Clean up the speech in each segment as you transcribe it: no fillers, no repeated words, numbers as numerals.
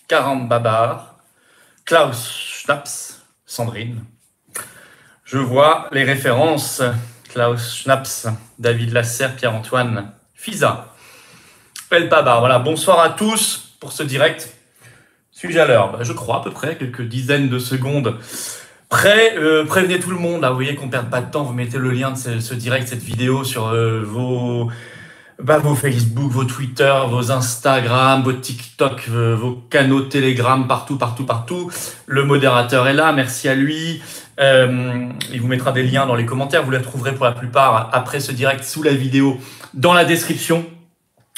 Babar, Klaus Schnaps, Sandrine. Je vois les références. Klaus Schnaps, David Lasserre, Pierre-Antoine, Fisa, El Babar. Voilà, bonsoir à tous pour ce direct. Suis-je à l'heure? Je crois à peu près, quelques dizaines de secondes. Prévenez tout le monde, là, vous voyez qu'on ne perde pas de temps, vous mettez le lien de ce direct, cette vidéo sur vos Facebook, vos Twitter, vos Instagram, vos TikTok, vos canaux Telegram, partout. Le modérateur est là, merci à lui. Il vous mettra des liens dans les commentaires, vous les retrouverez pour la plupart après ce direct sous la vidéo dans la description.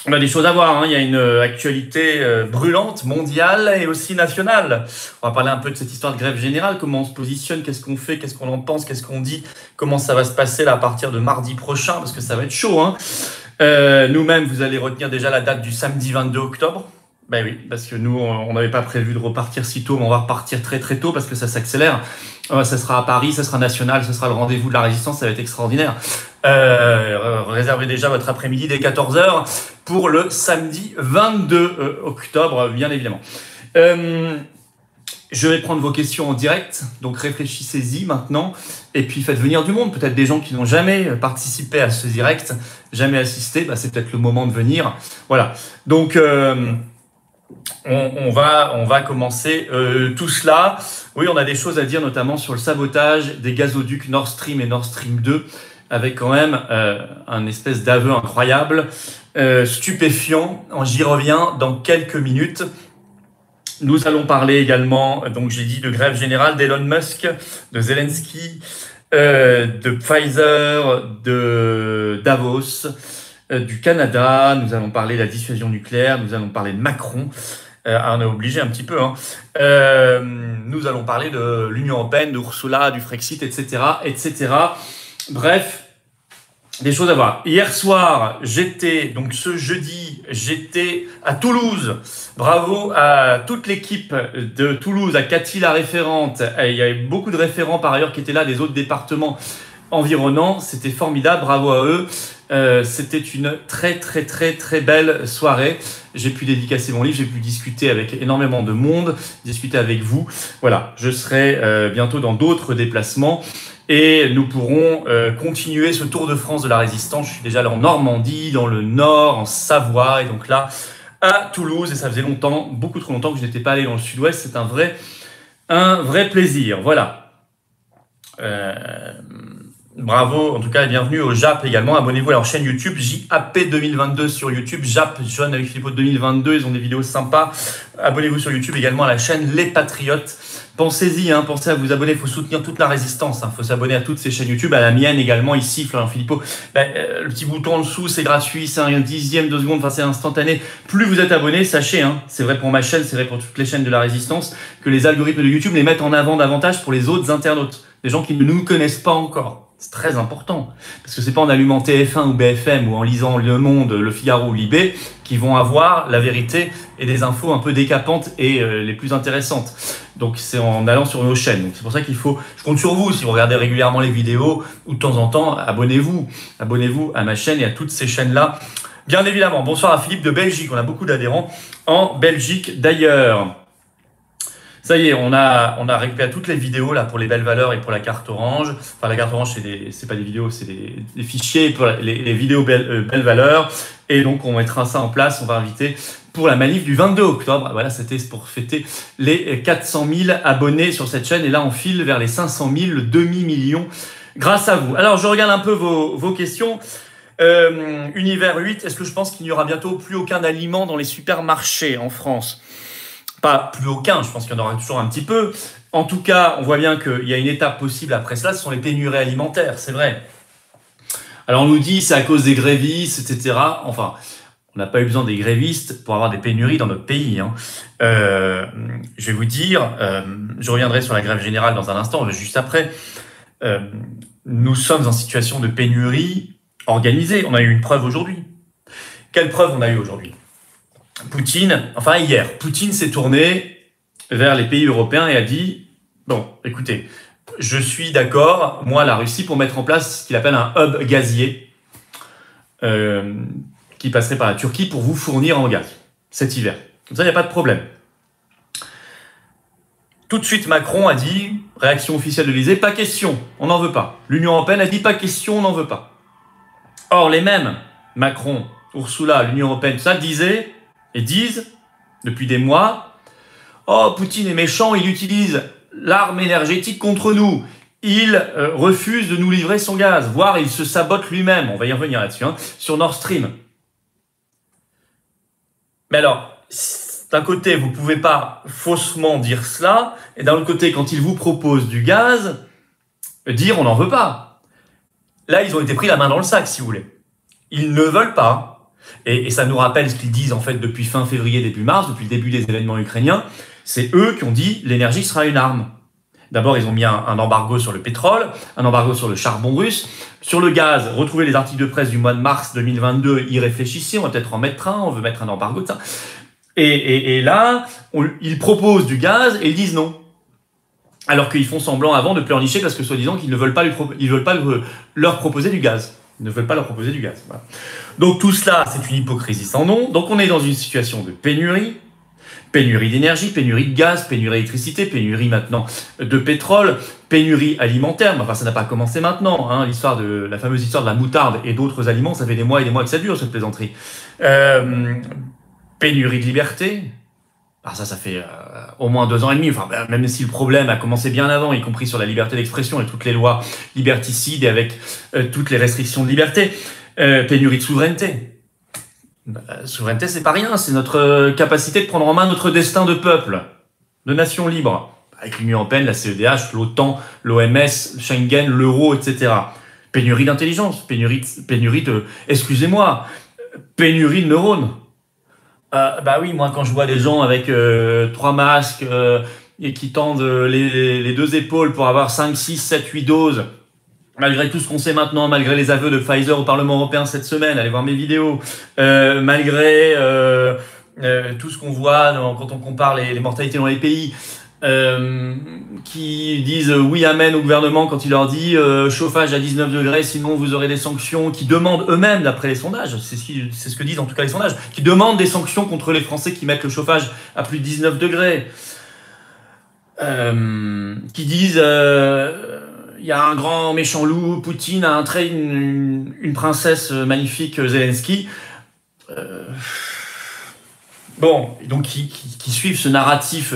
On a des choses à voir, hein. Il y a une actualité brûlante, mondiale et aussi nationale. On va parler un peu de cette histoire de grève générale, comment on se positionne, qu'est-ce qu'on fait, qu'est-ce qu'on en pense, qu'est-ce qu'on dit, comment ça va se passer là à partir de mardi prochain, parce que ça va être chaud, hein. Nous-mêmes, vous allez retenir déjà la date du samedi 22 octobre. Ben oui, parce que nous, on n'avait pas prévu de repartir si tôt, mais on va repartir très tôt parce que ça s'accélère. Ça sera à Paris, ça sera national, ça sera le rendez-vous de la résistance, ça va être extraordinaire. Réservez déjà votre après-midi dès 14h pour le samedi 22 octobre, bien évidemment. Je vais prendre vos questions en direct, donc réfléchissez-y maintenant, et puis faites venir du monde, peut-être des gens qui n'ont jamais participé à ce direct, jamais assisté, c'est peut-être le moment de venir. Voilà, donc on va commencer tout cela. Oui, on a des choses à dire, notamment sur le sabotage des gazoducs Nord Stream et Nord Stream 2, avec quand même un espèce d'aveu incroyable, stupéfiant. J'y reviens dans quelques minutes. Nous allons parler également, donc j'ai dit, de grève générale d'Elon Musk, de Zelensky, de Pfizer, de Davos, du Canada. Nous allons parler de la dissuasion nucléaire, nous allons parler de Macron. On est obligé un petit peu. Nous allons parler de l'Union européenne, de Ursula, du Frexit, etc. Bref, des choses à voir. Hier soir, donc ce jeudi, j'étais à Toulouse. Bravo à toute l'équipe de Toulouse, à Cathy la référente. Il y avait beaucoup de référents par ailleurs qui étaient là des autres départements environnants. C'était formidable, bravo à eux. C'était une très belle soirée. J'ai pu dédicacer mon livre, j'ai pu discuter avec énormément de monde, discuter avec vous. Voilà, je serai bientôt dans d'autres déplacements. Et nous pourrons continuer ce tour de France de la résistance. Je suis déjà là en Normandie, dans le Nord, en Savoie, et donc là, à Toulouse. Et ça faisait longtemps, beaucoup trop longtemps que je n'étais pas allé dans le Sud-Ouest. C'est un vrai plaisir. Voilà. Bravo, en tout cas, et bienvenue au JAP également. Abonnez-vous à leur chaîne YouTube, JAP 2022 sur YouTube. JAP, John avec Philippot 2022, ils ont des vidéos sympas. Abonnez-vous sur YouTube également à la chaîne Les Patriotes. Pensez-y, pensez à vous abonner, il faut soutenir toute la résistance. Il faut s'abonner à toutes ces chaînes YouTube, à la mienne également, ici, Florian Philippot. Le petit bouton en dessous, c'est gratuit, c'est un dixième de seconde, c'est instantané. Plus vous êtes abonné, sachez, c'est vrai pour ma chaîne, c'est vrai pour toutes les chaînes de la résistance, que les algorithmes de YouTube les mettent en avant davantage pour les autres internautes, des gens qui ne nous connaissent pas encore. C'est très important, parce que c'est pas en allumant TF1 ou BFM ou en lisant Le Monde, Le Figaro ou Libé qui vont avoir la vérité et des infos un peu décapantes et les plus intéressantes. Donc c'est en allant sur nos chaînes. Donc c'est pour ça je compte sur vous, si vous regardez régulièrement les vidéos ou de temps en temps, abonnez-vous à ma chaîne et à toutes ces chaînes-là. Bien évidemment, bonsoir à Philippe de Belgique, on a beaucoup d'adhérents en Belgique d'ailleurs. Ça y est, on a récupéré toutes les vidéos là pour les belles valeurs et pour la carte orange. Enfin, la carte orange, c'est pas des vidéos, c'est des fichiers pour les vidéos belles valeurs. Et donc, on mettra ça en place. On va inviter pour la manif du 22 octobre. Voilà, c'était pour fêter les 400 000 abonnés sur cette chaîne. Et là, on file vers les 500 000, le demi-million grâce à vous. Alors, je regarde un peu vos questions. Univers 8, est-ce que je pense qu'il n'y aura bientôt plus aucun aliment dans les supermarchés en France ? Pas plus aucun, je pense qu'il y en aura toujours un petit peu. En tout cas, on voit bien qu'il y a une étape possible après cela, ce sont les pénuries alimentaires, c'est vrai. Alors on nous dit c'est à cause des grévistes, etc. Enfin, on n'a pas eu besoin des grévistes pour avoir des pénuries dans notre pays. Je vais vous dire, je reviendrai sur la grève générale dans un instant, juste après. Nous sommes en situation de pénurie organisée. On a eu une preuve aujourd'hui. Quelle preuve on a eu aujourd'hui ? Hier, Poutine s'est tourné vers les pays européens et a dit « Bon, écoutez, je suis d'accord, moi, la Russie, pour mettre en place ce qu'il appelle un hub gazier qui passerait par la Turquie pour vous fournir en gaz cet hiver. Comme ça, il n'y a pas de problème. Tout de suite, Macron a dit, réaction officielle de l'Élysée, pas question, on n'en veut pas. L'Union européenne a dit, pas question, on n'en veut pas. Or, les mêmes, Macron, Ursula, l'Union européenne, tout ça, disaient et disent, depuis des mois, oh, Poutine est méchant, il utilise l'arme énergétique contre nous. Il refuse de nous livrer son gaz, voire il se sabote lui-même, on va y revenir là-dessus, hein, sur Nord Stream. Mais alors, d'un côté, vous ne pouvez pas faussement dire cela, et d'un autre côté, quand il vous propose du gaz, dire on n'en veut pas. Là, ils ont été pris la main dans le sac, si vous voulez. Ils ne veulent pas. Et ça nous rappelle ce qu'ils disent en fait depuis fin février, début mars, depuis le début des événements ukrainiens. C'est eux qui ont dit l'énergie sera une arme. D'abord, ils ont mis un embargo sur le pétrole, un embargo sur le charbon russe. Sur le gaz, retrouvez les articles de presse du mois de mars 2022, y réfléchissez, on va peut-être en mettre un, on veut mettre un embargo de ça. Et là, ils proposent du gaz et ils disent non. Alors qu'ils font semblant avant de pleurnicher parce que soi-disant qu'ils ne veulent pas, leur proposer du gaz. Ils ne veulent pas leur proposer du gaz. Voilà. Donc tout cela, c'est une hypocrisie sans nom. Donc on est dans une situation de pénurie. Pénurie d'énergie, pénurie de gaz, pénurie d'électricité, pénurie maintenant de pétrole, pénurie alimentaire. Enfin, ça n'a pas commencé maintenant. Hein. La fameuse histoire de la moutarde et d'autres aliments, ça fait des mois et des mois que ça dure, cette plaisanterie. Pénurie de liberté. Alors ça fait au moins 2 ans et demi. Enfin, même si le problème a commencé bien avant, y compris sur la liberté d'expression et toutes les lois liberticides et avec toutes les restrictions de liberté. Pénurie de souveraineté. Souveraineté, c'est pas rien, c'est notre capacité de prendre en main notre destin de peuple, de nation libre, avec l'Union européenne, la CEDH, l'OTAN, l'OMS, Schengen, l'euro, etc. Pénurie d'intelligence, pénurie de, excusez-moi, pénurie de neurones. Bah oui, moi quand je vois des gens avec 3 masques et qui tendent les 2 épaules pour avoir 5, 6, 7, 8 doses, malgré tout ce qu'on sait maintenant, malgré les aveux de Pfizer au Parlement européen cette semaine, allez voir mes vidéos, malgré tout ce qu'on voit quand on compare les mortalités dans les pays, qui disent oui amen au gouvernement quand il leur dit chauffage à 19 degrés, sinon vous aurez des sanctions, qui demandent eux-mêmes, d'après les sondages, c'est ce que disent en tout cas les sondages, qui demandent des sanctions contre les Français qui mettent le chauffage à plus de 19 degrés, qui disent... il y a un grand méchant loup, Poutine a une princesse magnifique, Zelensky. Bon, donc qui suivent ce narratif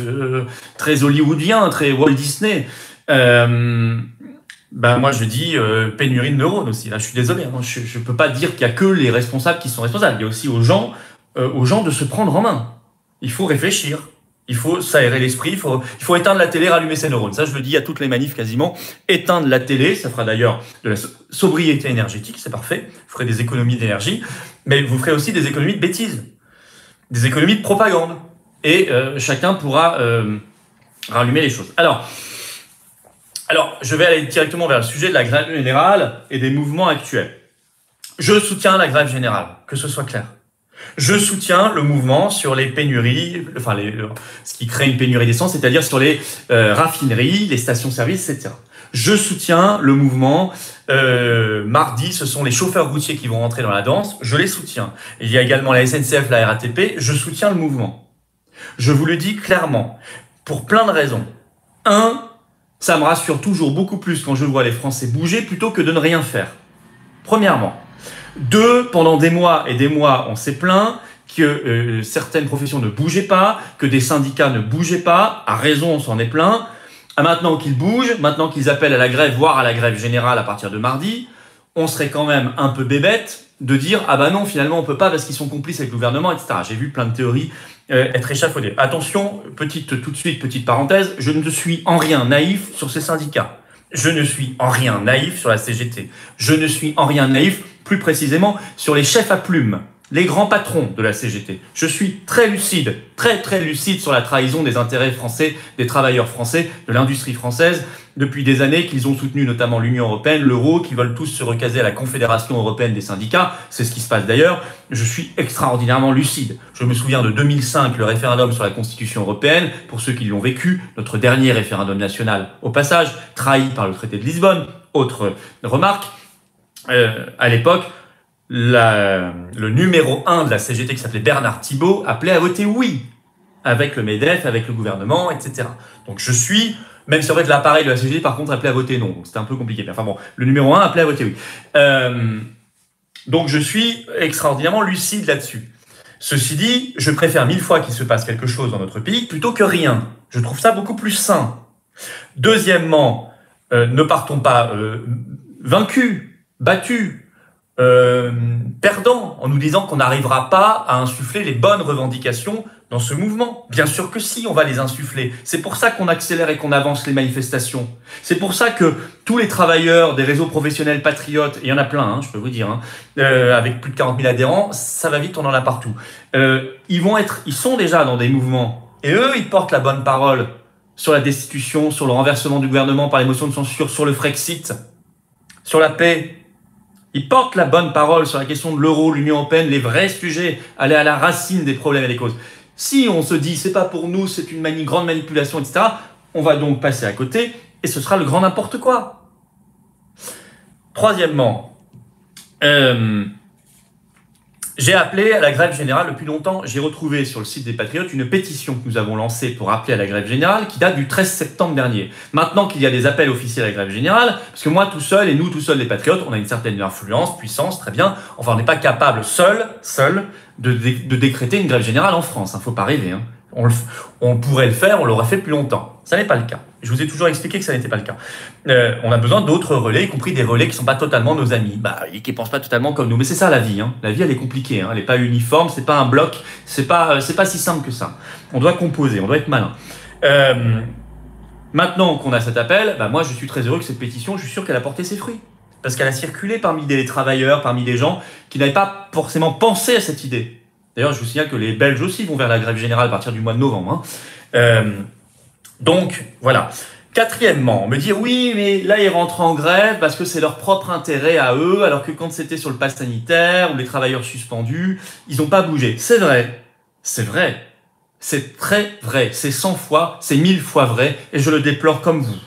très hollywoodien, très Walt Disney. Moi je dis pénurie de neurones aussi. Là, je suis désolé, hein, je peux pas dire qu'il y a que les responsables qui sont responsables. Il y a aussi aux gens de se prendre en main. Il faut réfléchir. Il faut s'aérer l'esprit, il faut éteindre la télé, rallumer ses neurones. Ça, je le dis à toutes les manifs quasiment. Éteindre la télé, ça fera d'ailleurs de la sobriété énergétique, c'est parfait. Vous ferez des économies d'énergie, mais vous ferez aussi des économies de bêtises, des économies de propagande. Et chacun pourra rallumer les choses. Alors, je vais aller directement vers le sujet de la grève générale et des mouvements actuels. Je soutiens la grève générale, que ce soit clair. Je soutiens le mouvement sur les pénuries, ce qui crée une pénurie d'essence, c'est-à-dire sur les raffineries, les stations-service, etc. Je soutiens le mouvement. Mardi, ce sont les chauffeurs routiers qui vont rentrer dans la danse. Je les soutiens. Il y a également la SNCF, la RATP. Je soutiens le mouvement. Je vous le dis clairement, pour plein de raisons. 1, ça me rassure toujours beaucoup plus quand je vois les Français bouger plutôt que de ne rien faire. Premièrement. 2, pendant des mois et des mois, on s'est plaint que certaines professions ne bougeaient pas, que des syndicats ne bougeaient pas. À raison, on s'en est plaint. Maintenant qu'ils bougent, maintenant qu'ils appellent à la grève, voire à la grève générale à partir de mardi, on serait quand même un peu bébête de dire « Ah bah non, finalement, on peut pas parce qu'ils sont complices avec le gouvernement, etc. » J'ai vu plein de théories être échafaudées. Attention, tout de suite, petite parenthèse, je ne suis en rien naïf sur ces syndicats. Je ne suis en rien naïf sur la CGT. Je ne suis en rien naïf, plus précisément, sur les chefs à plumes, les grands patrons de la CGT. Je suis très lucide, très lucide sur la trahison des intérêts français, des travailleurs français, de l'industrie française, depuis des années qu'ils ont soutenu notamment l'Union européenne, l'euro, qui veulent tous se recaser à la Confédération européenne des syndicats. C'est ce qui se passe d'ailleurs. Je suis extraordinairement lucide. Je me souviens de 2005, le référendum sur la Constitution européenne, pour ceux qui l'ont vécu, notre dernier référendum national, au passage, trahi par le traité de Lisbonne. Autre remarque, à l'époque, le numéro 1 de la CGT qui s'appelait Bernard Thibault appelait à voter oui. avec le MEDEF, avec le gouvernement, etc. Donc je suis, même si en fait l'appareil de la CGT par contre appelait à voter non, donc c'était un peu compliqué. Mais enfin bon, le numéro 1 appelait à voter oui. Donc je suis extraordinairement lucide là-dessus. Ceci dit, je préfère 1000 fois qu'il se passe quelque chose dans notre pays plutôt que rien. Je trouve ça beaucoup plus sain. Deuxièmement, ne partons pas vaincus, battus, perdants, en nous disant qu'on n'arrivera pas à insuffler les bonnes revendications dans ce mouvement. Bien sûr que si, on va les insuffler. C'est pour ça qu'on accélère et qu'on avance les manifestations. C'est pour ça que tous les travailleurs des réseaux professionnels patriotes, et il y en a plein, hein, je peux vous dire, hein, avec plus de 40 000 adhérents, ça va vite, on en a partout. Ils sont déjà dans des mouvements. Et eux, ils portent la bonne parole sur la destitution, sur le renversement du gouvernement par les motions de censure, sur le Frexit, sur la paix. Ils portent la bonne parole sur la question de l'euro, l'Union européenne, les vrais sujets, aller à la racine des problèmes et des causes. Si on se dit c'est pas pour nous, c'est une grande manipulation, etc., on va donc passer à côté et ce sera le grand n'importe quoi. Troisièmement, j'ai appelé à la grève générale depuis longtemps. J'ai retrouvé sur le site des Patriotes une pétition que nous avons lancée pour appeler à la grève générale qui date du 13 septembre dernier. Maintenant qu'il y a des appels officiels à la grève générale, parce que moi tout seul et nous tout seuls les Patriotes, on a une certaine influence, puissance, très bien. Enfin, on n'est pas capable seul de décréter une grève générale en France. Faut pas rêver. Hein. On pourrait le faire, on l'aurait fait depuis longtemps. Ça n'est pas le cas. Je vous ai toujours expliqué que ça n'était pas le cas. On a besoin d'autres relais, y compris des relais qui sont pas totalement nos amis, et qui pensent pas totalement comme nous. Mais c'est ça la vie. Hein. La vie, elle est compliquée. Hein. Elle n'est pas uniforme, c'est pas un bloc, c'est pas si simple que ça. On doit composer, on doit être malin. Maintenant qu'on a cet appel, moi je suis très heureux que cette pétition, je suis sûr qu'elle a porté ses fruits. Parce qu'elle a circulé parmi des travailleurs, parmi des gens qui n'avaient pas forcément pensé à cette idée. D'ailleurs, je vous signale que les Belges aussi vont vers la grève générale à partir du mois de novembre. Hein. Donc, voilà. Quatrièmement, me dire oui, mais là, ils rentrent en grève parce que c'est leur propre intérêt à eux, alors que quand c'était sur le pass sanitaire ou les travailleurs suspendus, ils n'ont pas bougé. C'est vrai. C'est vrai. C'est très vrai. C'est 100 fois, c'est 1000 fois vrai, et je le déplore comme vous.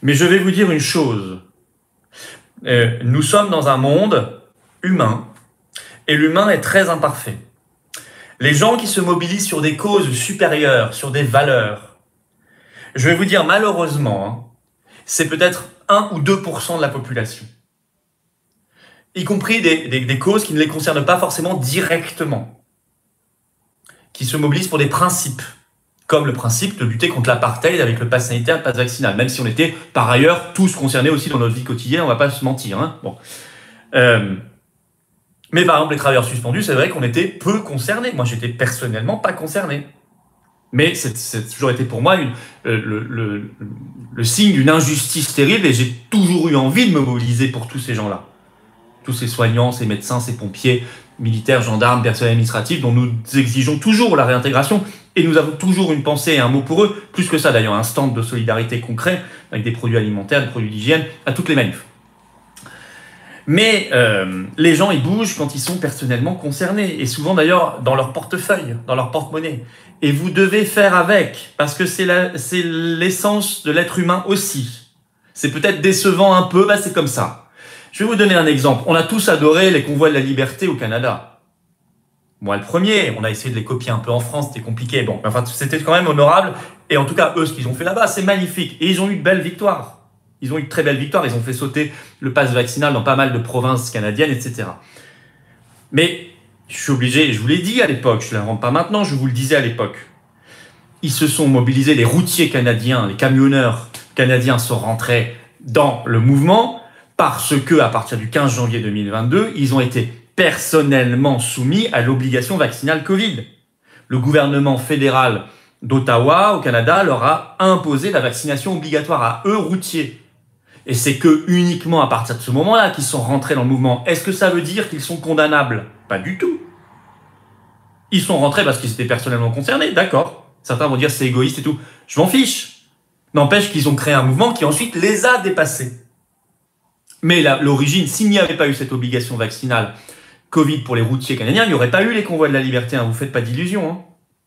Mais je vais vous dire une chose. Nous sommes dans un monde humain, et l'humain est très imparfait. Les gens qui se mobilisent sur des causes supérieures, sur des valeurs, je vais vous dire malheureusement, c'est peut-être 1 ou 2% de la population. Y compris des causes qui ne les concernent pas forcément directement. Qui se mobilisent pour des principes, comme le principe de lutter contre l'apartheid avec le pass sanitaire et le pass vaccinal, même si on était par ailleurs tous concernés aussi dans notre vie quotidienne, on ne va pas se mentir. Hein. Bon. Mais par exemple, les travailleurs suspendus, c'est vrai qu'on était peu concernés. Moi, j'étais personnellement pas concerné. Mais c'est toujours été pour moi le signe d'une injustice terrible et j'ai toujours eu envie de me mobiliser pour tous ces gens-là. Tous ces soignants, ces médecins, ces pompiers, militaires, gendarmes, personnel administratif dont nous exigeons toujours la réintégration et nous avons toujours une pensée et un mot pour eux. Plus que ça d'ailleurs, un stand de solidarité concret avec des produits alimentaires, des produits d'hygiène à toutes les manifs. Mais les gens, ils bougent quand ils sont personnellement concernés. Et souvent d'ailleurs dans leur portefeuille, dans leur porte-monnaie. Et vous devez faire avec, parce que c'est l'essence de l'être humain aussi. C'est peut-être décevant un peu, c'est comme ça. Je vais vous donner un exemple. On a tous adoré les convois de la liberté au Canada. Moi le premier, on a essayé de les copier un peu en France, c'était compliqué. Bon, enfin c'était quand même honorable. Et en tout cas, eux, ce qu'ils ont fait là-bas, c'est magnifique. Et ils ont eu de belles victoires. Ils ont eu de très belles victoires, ils ont fait sauter le pass vaccinal dans pas mal de provinces canadiennes, etc. Mais je suis obligé, je vous l'ai dit à l'époque, je ne l'invente pas maintenant, je vous le disais à l'époque. Ils se sont mobilisés, les routiers canadiens, les camionneurs canadiens sont rentrés dans le mouvement parce que, à partir du 15 janvier 2022, ils ont été personnellement soumis à l'obligation vaccinale Covid. Le gouvernement fédéral d'Ottawa, au Canada, leur a imposé la vaccination obligatoire à eux, routiers. Et c'est que uniquement à partir de ce moment-là qu'ils sont rentrés dans le mouvement. Est-ce que ça veut dire qu'ils sont condamnables? Pas du tout. Ils sont rentrés parce qu'ils étaient personnellement concernés, d'accord. Certains vont dire c'est égoïste et tout. Je m'en fiche. N'empêche qu'ils ont créé un mouvement qui ensuite les a dépassés. Mais l'origine, s'il n'y avait pas eu cette obligation vaccinale Covid pour les routiers canadiens, il n'y aurait pas eu les convois de la liberté. Hein. Vous faites pas d'illusions. Hein.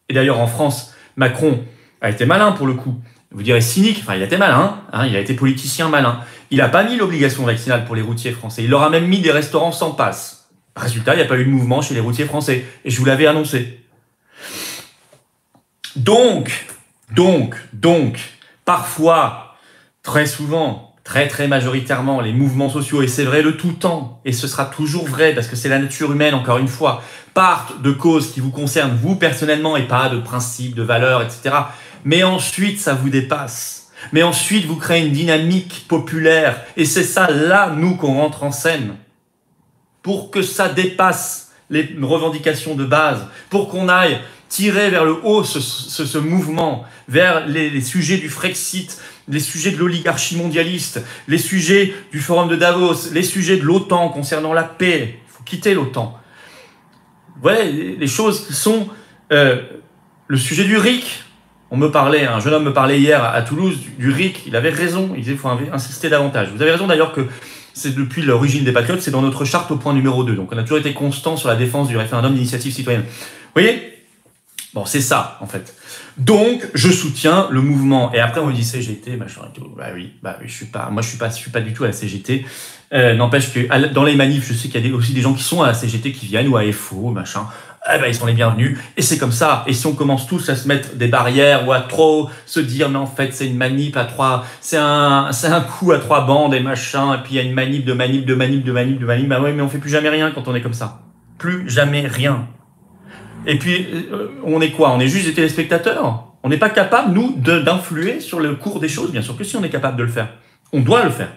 Et d'ailleurs, en France, Macron a été malin pour le coup. Vous direz cynique, enfin il a été malin, hein, il a été politicien malin. Il n'a pas mis l'obligation vaccinale pour les routiers français. Il leur a même mis des restaurants sans passe. Résultat, il n'y a pas eu de mouvement chez les routiers français. Et je vous l'avais annoncé. Donc, parfois, très souvent, très majoritairement, les mouvements sociaux, et c'est vrai le tout temps, et ce sera toujours vrai, parce que c'est la nature humaine, encore une fois, partent de causes qui vous concernent vous personnellement, et pas de principes, de valeurs, etc. Mais ensuite, ça vous dépasse. Mais ensuite, vous créez une dynamique populaire, et c'est ça, là, nous, qu'on rentre en scène. Pour que ça dépasse les revendications de base, pour qu'on aille tirer vers le haut ce mouvement, vers les sujets du Frexit, les sujets de l'oligarchie mondialiste, les sujets du Forum de Davos, les sujets de l'OTAN concernant la paix. Il faut quitter l'OTAN. Ouais, les choses qui sont le sujet du RIC. Un jeune homme me parlait hier à Toulouse du RIC. Il avait raison. Il disait qu'il faut insister davantage. Vous avez raison d'ailleurs que c'est depuis l'origine des Patriotes, c'est dans notre charte au point numéro 2. Donc on a toujours été constant sur la défense du référendum d'initiative citoyenne. Vous voyez ? Bon, c'est ça, en fait. Donc, je soutiens le mouvement. Et après, on me dit CGT, machin et tout. Bah oui, je suis pas du tout à la CGT. N'empêche que dans les manifs, je sais qu'il y a aussi des gens qui sont à la CGT qui viennent, ou à FO, machin. Ils sont les bienvenus. Et c'est comme ça. Et si on commence tous à se mettre des barrières ou à trop se dire, mais en fait, c'est une manip à trois, c'est un coup à trois bandes et machin, et puis il y a une manip, bah ouais, mais on fait plus jamais rien quand on est comme ça. Plus jamais rien. Et puis, on est quoi? On est juste des téléspectateurs. On n'est pas capable, nous, d'influer sur le cours des choses. Bien sûr que si, on est capable de le faire. On doit le faire.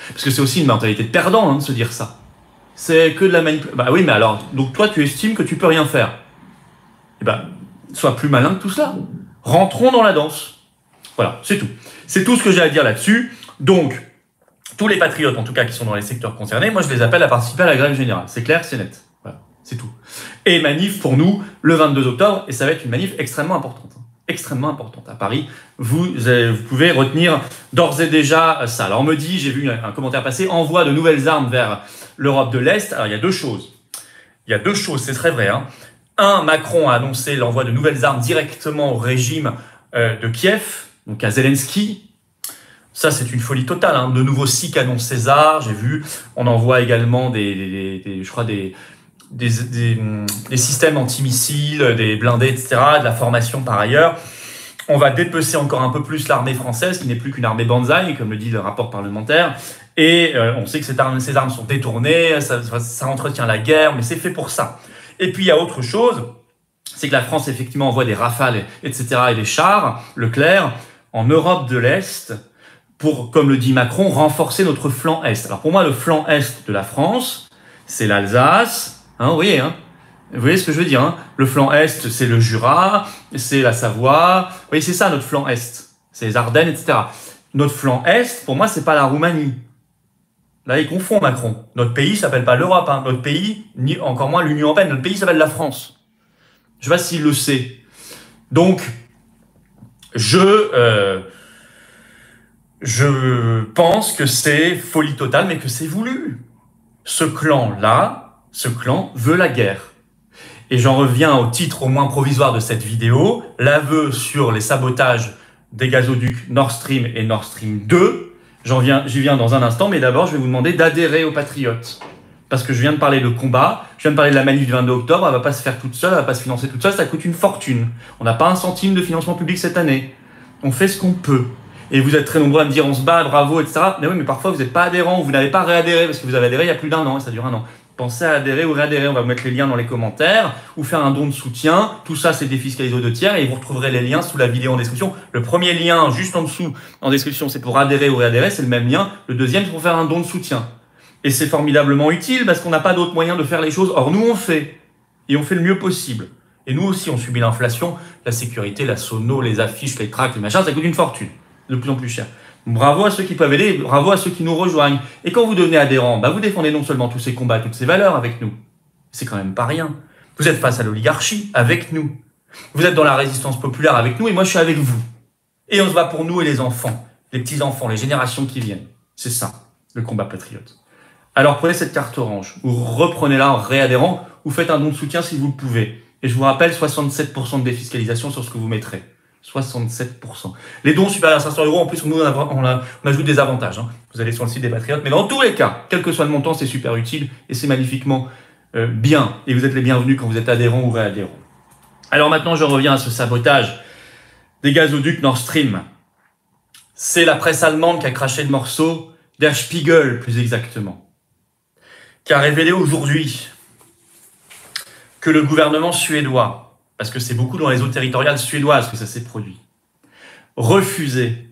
Parce que c'est aussi une mentalité de perdant, de se dire ça. C'est que de la manipulation. Bah oui, mais alors, donc toi, tu estimes que tu peux rien faire. Eh ben, sois plus malin que tout cela. Rentrons dans la danse. Voilà, c'est tout. C'est tout ce que j'ai à dire là-dessus. Donc, tous les patriotes, en tout cas, qui sont dans les secteurs concernés, moi, je les appelle à participer à la grève générale. C'est clair, c'est net. C'est tout. Et manif pour nous le 22 octobre, et ça va être une manif extrêmement importante. Extrêmement importante. À Paris, vous pouvez retenir d'ores et déjà ça. Alors on me dit, j'ai vu un commentaire passer, envoie de nouvelles armes vers l'Europe de l'Est. Alors il y a deux choses. C'est très vrai. Un, Macron a annoncé l'envoi de nouvelles armes directement au régime de Kiev, donc à Zelensky. Ça, c'est une folie totale. De nouveaux 6 canons César, j'ai vu. On envoie également des systèmes antimissiles, des blindés, etc., de la formation par ailleurs. On va dépecer encore un peu plus l'armée française, qui n'est plus qu'une armée banzai, comme le dit le rapport parlementaire. Et on sait que ces armes sont détournées, ça entretient la guerre, mais c'est fait pour ça. Et puis il y a autre chose, c'est que la France effectivement envoie des Rafales, etc., et des chars, Leclerc, en Europe de l'Est, pour, comme le dit Macron, renforcer notre flanc Est. Alors pour moi, le flanc Est de la France, c'est l'Alsace. Vous voyez ce que je veux dire. Le flanc Est, c'est le Jura, c'est la Savoie. Vous voyez, c'est ça notre flanc Est. C'est les Ardennes, etc. Notre flanc Est, pour moi, c'est pas la Roumanie. Là, il confond Macron. Notre pays s'appelle pas l'Europe. Notre pays, ni encore moins l'Union européenne. Notre pays s'appelle la France. Je sais pas s'il le sait. Donc, je pense que c'est folie totale, mais que c'est voulu. Ce clan veut la guerre. Et j'en reviens au titre au moins provisoire de cette vidéo, l'aveu sur les sabotages des gazoducs Nord Stream et Nord Stream 2. J'y viens dans un instant, mais d'abord, je vais vous demander d'adhérer aux Patriotes. Parce que je viens de parler de combat, je viens de parler de la manif du 22 octobre, elle va pas se faire toute seule, elle va pas se financer toute seule, ça coûte une fortune. On n'a pas un centime de financement public cette année. On fait ce qu'on peut. Et vous êtes très nombreux à me dire on se bat, bravo, etc. Mais oui, mais parfois vous n'êtes pas adhérent, ou vous n'avez pas réadhéré, parce que vous avez adhéré il y a plus d'1 an, et ça dure 1 an. Pensez à adhérer ou réadhérer, on va vous mettre les liens dans les commentaires, ou faire un don de soutien, tout ça c'est défiscalisé aux 2 tiers, et vous retrouverez les liens sous la vidéo en description. Le premier lien, juste en dessous, en description, c'est pour adhérer ou réadhérer, c'est le même lien. Le deuxième, c'est pour faire un don de soutien. Et c'est formidablement utile, parce qu'on n'a pas d'autre moyen de faire les choses. Or, nous, on fait. Et on fait le mieux possible. Et nous aussi, on subit l'inflation, la sécurité, la sono, les affiches, les tracts, les machins, ça coûte une fortune. De plus en plus cher. Bravo à ceux qui peuvent aider, bravo à ceux qui nous rejoignent. Et quand vous devenez adhérent, vous défendez non seulement tous ces combats, toutes ces valeurs avec nous. C'est quand même pas rien. Vous êtes face à l'oligarchie avec nous. Vous êtes dans la résistance populaire avec nous et moi je suis avec vous. Et on se bat pour nous et les enfants, les petits-enfants, les générations qui viennent. C'est ça, le combat patriote. Alors prenez cette carte orange, ou reprenez-la en réadhérant, ou faites un don de soutien si vous le pouvez. Et je vous rappelle, 67% de défiscalisation sur ce que vous mettrez. 67%. Les dons supérieurs à 500 €, en plus, nous, on ajoute des avantages. Vous allez sur le site des Patriotes. Mais dans tous les cas, quel que soit le montant, c'est super utile et c'est magnifiquement bien. Et vous êtes les bienvenus quand vous êtes adhérent ou réadhérent. Alors maintenant, je reviens à ce sabotage des gazoducs Nord Stream. C'est la presse allemande qui a craché le morceau, Der Spiegel plus exactement, qui a révélé aujourd'hui que le gouvernement suédois, parce que c'est beaucoup dans les eaux territoriales suédoises que ça s'est produit, refusait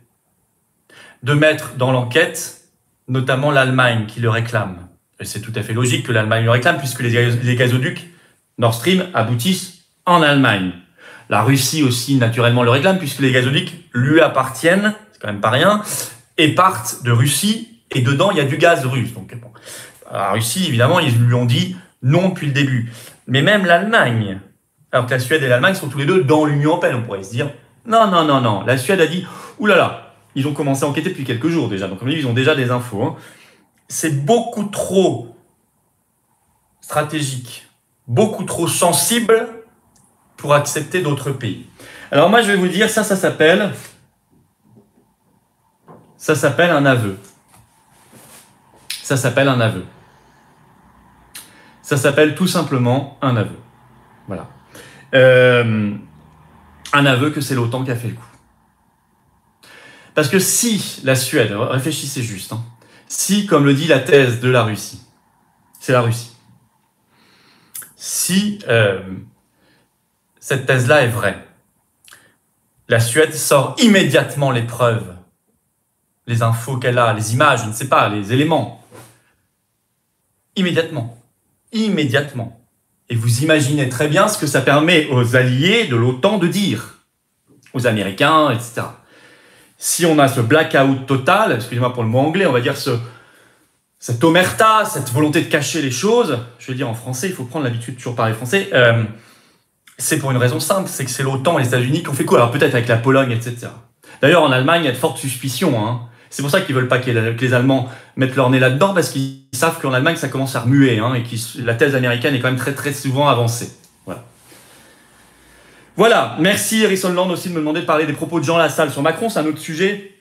de mettre dans l'enquête notamment l'Allemagne qui le réclame. Et c'est tout à fait logique que l'Allemagne le réclame puisque les gazoducs Nord Stream aboutissent en Allemagne. La Russie aussi naturellement le réclame puisque les gazoducs lui appartiennent, c'est quand même pas rien, et partent de Russie et dedans il y a du gaz russe. Donc bon, la Russie évidemment ils lui ont dit non depuis le début. Mais même l'Allemagne, alors que la Suède et l'Allemagne sont tous les deux dans l'Union européenne, on pourrait se dire non, non, non, non. La Suède a dit oulala. Ils ont commencé à enquêter depuis quelques jours déjà, donc comme je dis, ils ont déjà des infos. Hein. C'est beaucoup trop stratégique, beaucoup trop sensible pour accepter d'autres pays. Alors moi, je vais vous dire, ça s'appelle un aveu. Ça s'appelle un aveu. Ça s'appelle tout simplement un aveu. Voilà. Un aveu que c'est l'OTAN qui a fait le coup. Parce que si la Suède, réfléchissez juste, hein, si, comme le dit la thèse de la Russie, c'est la Russie, si cette thèse-là est vraie, la Suède sort immédiatement les preuves, les infos qu'elle a, les images, je ne sais pas, les éléments. Immédiatement. Immédiatement. Et vous imaginez très bien ce que ça permet aux alliés de l'OTAN de dire, aux Américains, etc. Si on a ce blackout total, excusez-moi pour le mot anglais, on va dire cette omerta, cette volonté de cacher les choses, je vais dire en français, il faut prendre l'habitude de toujours parler français, c'est pour une raison simple, c'est que c'est l'OTAN et les États-Unis qui ont fait quoi? Alors peut-être avec la Pologne, etc. D'ailleurs, en Allemagne, il y a de fortes suspicions. Hein. C'est pour ça qu'ils veulent pas que les Allemands mettent leur nez là-dedans, parce qu'ils savent qu'en Allemagne, ça commence à remuer, hein, et que la thèse américaine est quand même très très souvent avancée. Voilà. Voilà, merci Harrison Land aussi de me demander de parler des propos de Jean Lassalle sur Macron, c'est un autre sujet.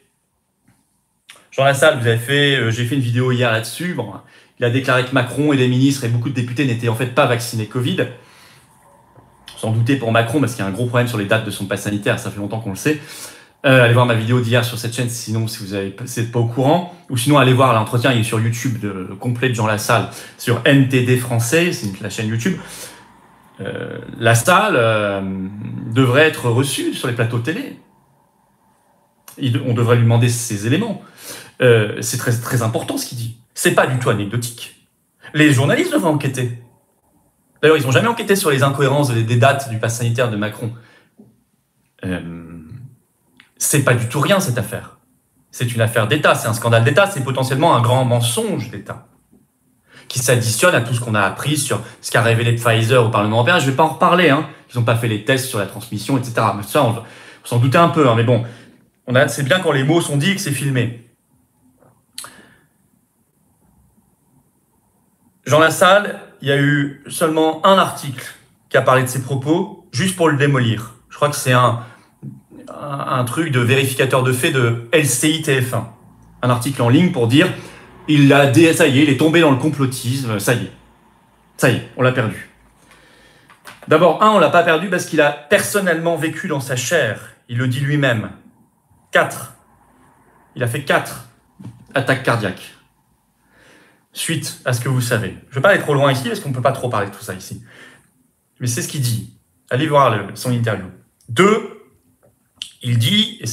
Jean Lassalle, j'ai fait une vidéo hier là-dessus. Bon, il a déclaré que Macron et les ministres et beaucoup de députés n'étaient en fait pas vaccinés Covid. Sans douter pour Macron, parce qu'il y a un gros problème sur les dates de son pass sanitaire, ça fait longtemps qu'on le sait. Allez voir ma vidéo d'hier sur cette chaîne, sinon si vous n'êtes pas au courant. Ou sinon, allez voir l'entretien, il est sur YouTube complet de Jean Lassalle, sur NTD français, c'est la chaîne YouTube. Lassalle devrait être reçu sur les plateaux de télé. On devrait lui demander ces éléments. C'est très, très important ce qu'il dit. C'est pas du tout anecdotique. Les journalistes devraient enquêter. D'ailleurs, ils n'ont jamais enquêté sur les incohérences des dates du pass sanitaire de Macron. C'est pas du tout rien cette affaire. C'est une affaire d'État, c'est un scandale d'État, c'est potentiellement un grand mensonge d'État qui s'additionne à tout ce qu'on a appris sur ce qu'a révélé Pfizer au Parlement européen. Je vais pas en reparler, hein. Ils n'ont pas fait les tests sur la transmission, etc. Mais ça, on s'en doutait un peu, hein. Mais bon, c'est bien quand les mots sont dits et que c'est filmé. Jean Lassalle, il y a eu seulement un article qui a parlé de ses propos, juste pour le démolir. Je crois que c'est un truc de vérificateur de faits de LCI TF1. Un article en ligne pour dire ça y est, il est tombé dans le complotisme, ça y est, on l'a perdu. D'abord, on l'a pas perdu parce qu'il a personnellement vécu dans sa chair, il le dit lui-même. Il a fait 4 attaques cardiaques. Suite à ce que vous savez. Je ne vais pas aller trop loin ici parce qu'on ne peut pas trop parler de tout ça ici. Mais c'est ce qu'il dit. Allez voir son interview. 2, il dit, et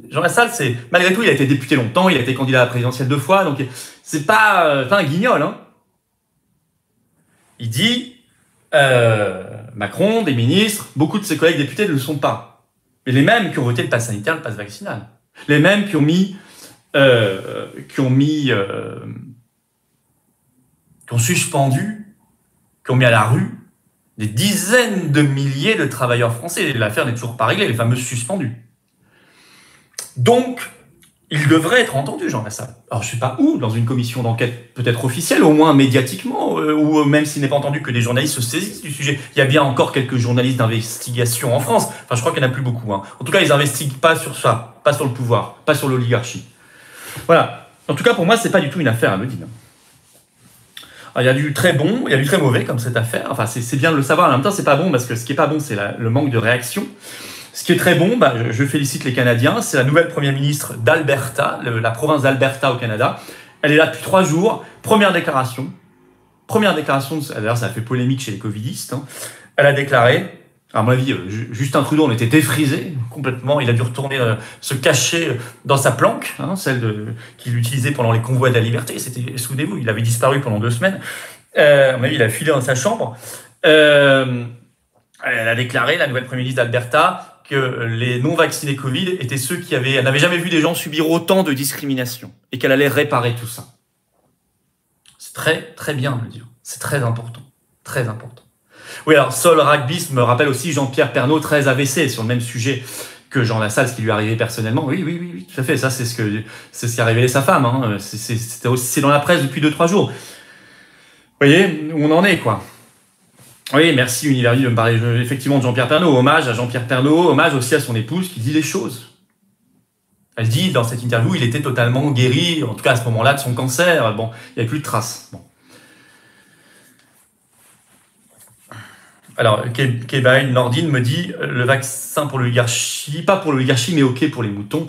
Jean Lassalle, malgré tout, il a été député longtemps, il a été candidat à la présidentielle 2 fois, donc c'est pas un guignol. Hein. Il dit, Macron, des ministres, beaucoup de ses collègues députés ne le sont pas. Et les mêmes qui ont voté le pass sanitaire, le pass vaccinal. Les mêmes qui ont suspendu, qui ont mis à la rue des dizaines de milliers de travailleurs français. L'affaire n'est toujours pas réglée, les fameux suspendus. Donc, il devrait être entendu, Jean Lassalle. Alors, je ne sais pas où, dans une commission d'enquête peut-être officielle, au moins médiatiquement, ou même s'il n'est pas entendu que des journalistes se saisissent du sujet. Il y a bien encore quelques journalistes d'investigation en France. Enfin, je crois qu'il n'y en a plus beaucoup. Hein. En tout cas, ils n'investiguent pas sur ça, pas sur le pouvoir, pas sur l'oligarchie. Voilà. En tout cas, pour moi, ce n'est pas du tout une affaire anodine. Alors, il y a du très bon, il y a du très mauvais comme cette affaire. Enfin, c'est bien de le savoir. En même temps, c'est pas bon parce que ce qui est pas bon, c'est le manque de réaction. Ce qui est très bon, je félicite les Canadiens, c'est la nouvelle première ministre d'Alberta, la province d'Alberta au Canada. Elle est là depuis 3 jours. Première déclaration. D'ailleurs, ça a fait polémique chez les covidistes. Hein. Elle a déclaré, à mon avis, Justin Trudeau en était défrisé complètement. Il a dû retourner se cacher dans sa planque, hein, celle qu'il utilisait pendant les convois de la liberté. Souvenez-vous, il avait disparu pendant 2 semaines. À mon avis, il a filé dans sa chambre. Elle a déclaré, la nouvelle première ministre d'Alberta, que les non-vaccinés Covid étaient ceux qui elle n'avait jamais vu des gens subir autant de discrimination et qu'elle allait réparer tout ça. C'est très, très bien de le dire. C'est très important. Très important. Oui, alors Sol Ragbis me rappelle aussi Jean-Pierre Pernaut, 13 AVC, sur le même sujet que Jean Lassalle, ce qui lui est arrivé personnellement. Oui, tout à fait. Ça, c'est ce qui a révélé sa femme. Hein. C'est dans la presse depuis 2-3 jours. Vous voyez où on en est, quoi. Oui, merci Univerdu de me parler effectivement de Jean-Pierre Pernaut. Hommage à Jean-Pierre Pernaut, hommage aussi à son épouse qui dit les choses. Elle dit dans cette interview, il était totalement guéri, en tout cas à ce moment-là, de son cancer. Bon, il n'y avait plus de traces. Bon. Alors, Kebaïn Nordine me dit le vaccin pour l'oligarchie, pas pour l'oligarchie, mais ok pour les moutons.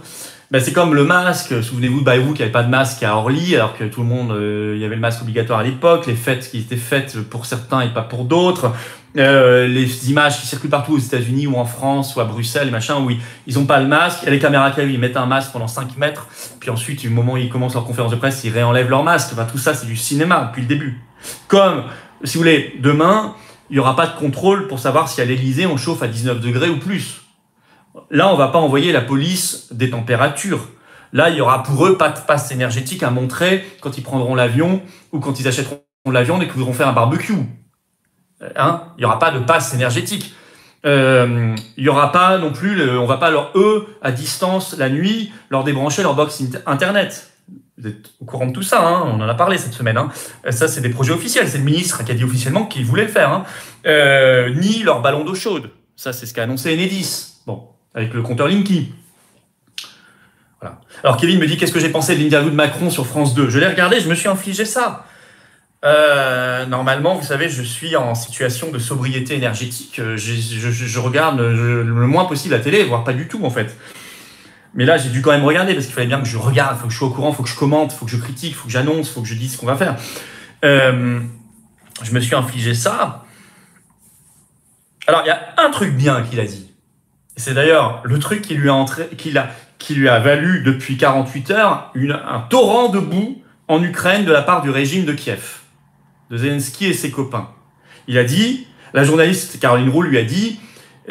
Ben, c'est comme le masque. Souvenez-vous de Bayrou qui n'avait pas de masque à Orly, alors que tout le monde, il y avait le masque obligatoire à l'époque, les fêtes qui étaient faites pour certains et pas pour d'autres, les images qui circulent partout aux États-Unis ou en France ou à Bruxelles, machin, où ils n'ont pas le masque, il y a les caméras qui arrivent, ils mettent un masque pendant 5 mètres, puis ensuite, au moment où ils commencent leur conférence de presse, ils réenlèvent leur masque. Enfin, tout ça, c'est du cinéma depuis le début. Comme, si vous voulez, demain, il n'y aura pas de contrôle pour savoir si à l'Élysée on chauffe à 19 degrés ou plus. Là, on va pas envoyer la police des températures. Là, il y aura pour eux pas de passe énergétique à montrer quand ils prendront l'avion ou quand ils achèteront l'avion et qu'ils voudront faire un barbecue. Hein, il y aura pas de passe énergétique. Il y aura pas non plus, on va pas à distance la nuit leur débrancher leur box internet. Vous êtes au courant de tout ça, hein, on en a parlé cette semaine. Hein. Ça, c'est des projets officiels. C'est le ministre qui a dit officiellement qu'il voulait le faire. Hein. Ni leur ballon d'eau chaude. Ça, c'est ce qu'a annoncé Enedis. Bon, avec le compteur Linky. Voilà. Alors, Kevin me dit, qu'est-ce que j'ai pensé de l'interview de Macron sur France 2 ? Je l'ai regardé, je me suis infligé ça. Normalement, vous savez, je suis en situation de sobriété énergétique. Je regarde le moins possible la télé, voire pas du tout, en fait. Mais là, j'ai dû quand même regarder parce qu'il fallait bien que je regarde, il faut que je sois au courant, il faut que je commente, il faut que je critique, il faut que j'annonce, il faut que je dise ce qu'on va faire. Je me suis infligé ça. Alors, il y a un truc bien qu'il a dit. C'est d'ailleurs le truc qui lui a valu depuis 48 heures un torrent de boue en Ukraine de la part du régime de Kiev, de Zelensky et ses copains. Il a dit, la journaliste Caroline Roux lui a dit,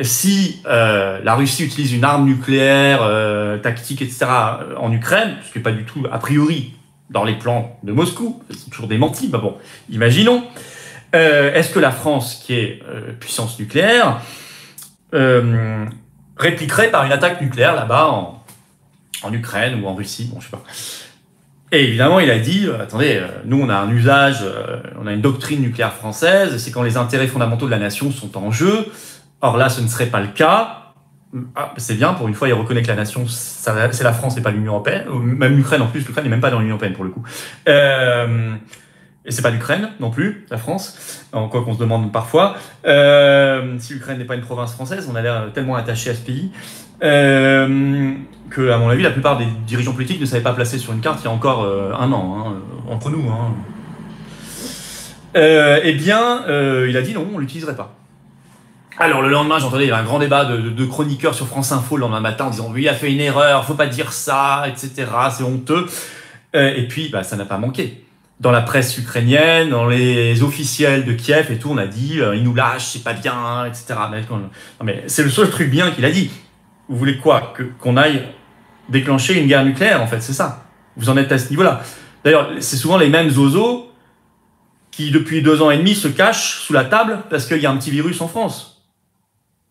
si la Russie utilise une arme nucléaire, tactique, etc. en Ukraine, ce qui n'est pas du tout, a priori, dans les plans de Moscou, c'est toujours démenti, mais bon, imaginons, est-ce que la France, qui est puissance nucléaire, répliquerait par une attaque nucléaire là-bas en Ukraine ou en Russie, bon, je sais pas. Et évidemment, il a dit, attendez, nous on a un usage, on a une doctrine nucléaire française, c'est quand les intérêts fondamentaux de la nation sont en jeu. Or là, ce ne serait pas le cas. Ah, c'est bien, pour une fois, il reconnaît que la nation, c'est la France et pas l'Union européenne. Même l'Ukraine en plus, l'Ukraine n'est même pas dans l'Union européenne pour le coup. Et c'est pas l'Ukraine non plus, la France, en quoi qu'on se demande parfois. Si l'Ukraine n'est pas une province française, on a l'air tellement attaché à ce pays que, à mon avis, la plupart des dirigeants politiques ne savaient pas placer sur une carte il y a encore 1 an, hein, entre nous. Hein. Il a dit non, on l'utiliserait pas. Alors le lendemain, j'entendais, il y avait un grand débat de chroniqueurs sur France Info le lendemain matin en disant oui, il a fait une erreur, faut pas dire ça, etc. C'est honteux. Et puis, ça n'a pas manqué. Dans la presse ukrainienne, dans les officiels de Kiev et tout, on a dit il nous lâche, c'est pas bien, etc. Mais c'est le seul truc bien qu'il a dit. Vous voulez quoi ? Qu'on aille déclencher une guerre nucléaire, en fait, c'est ça. Vous en êtes à ce niveau-là. D'ailleurs, c'est souvent les mêmes zozos qui, depuis 2 ans et demi, se cachent sous la table parce qu'il y a un petit virus en France.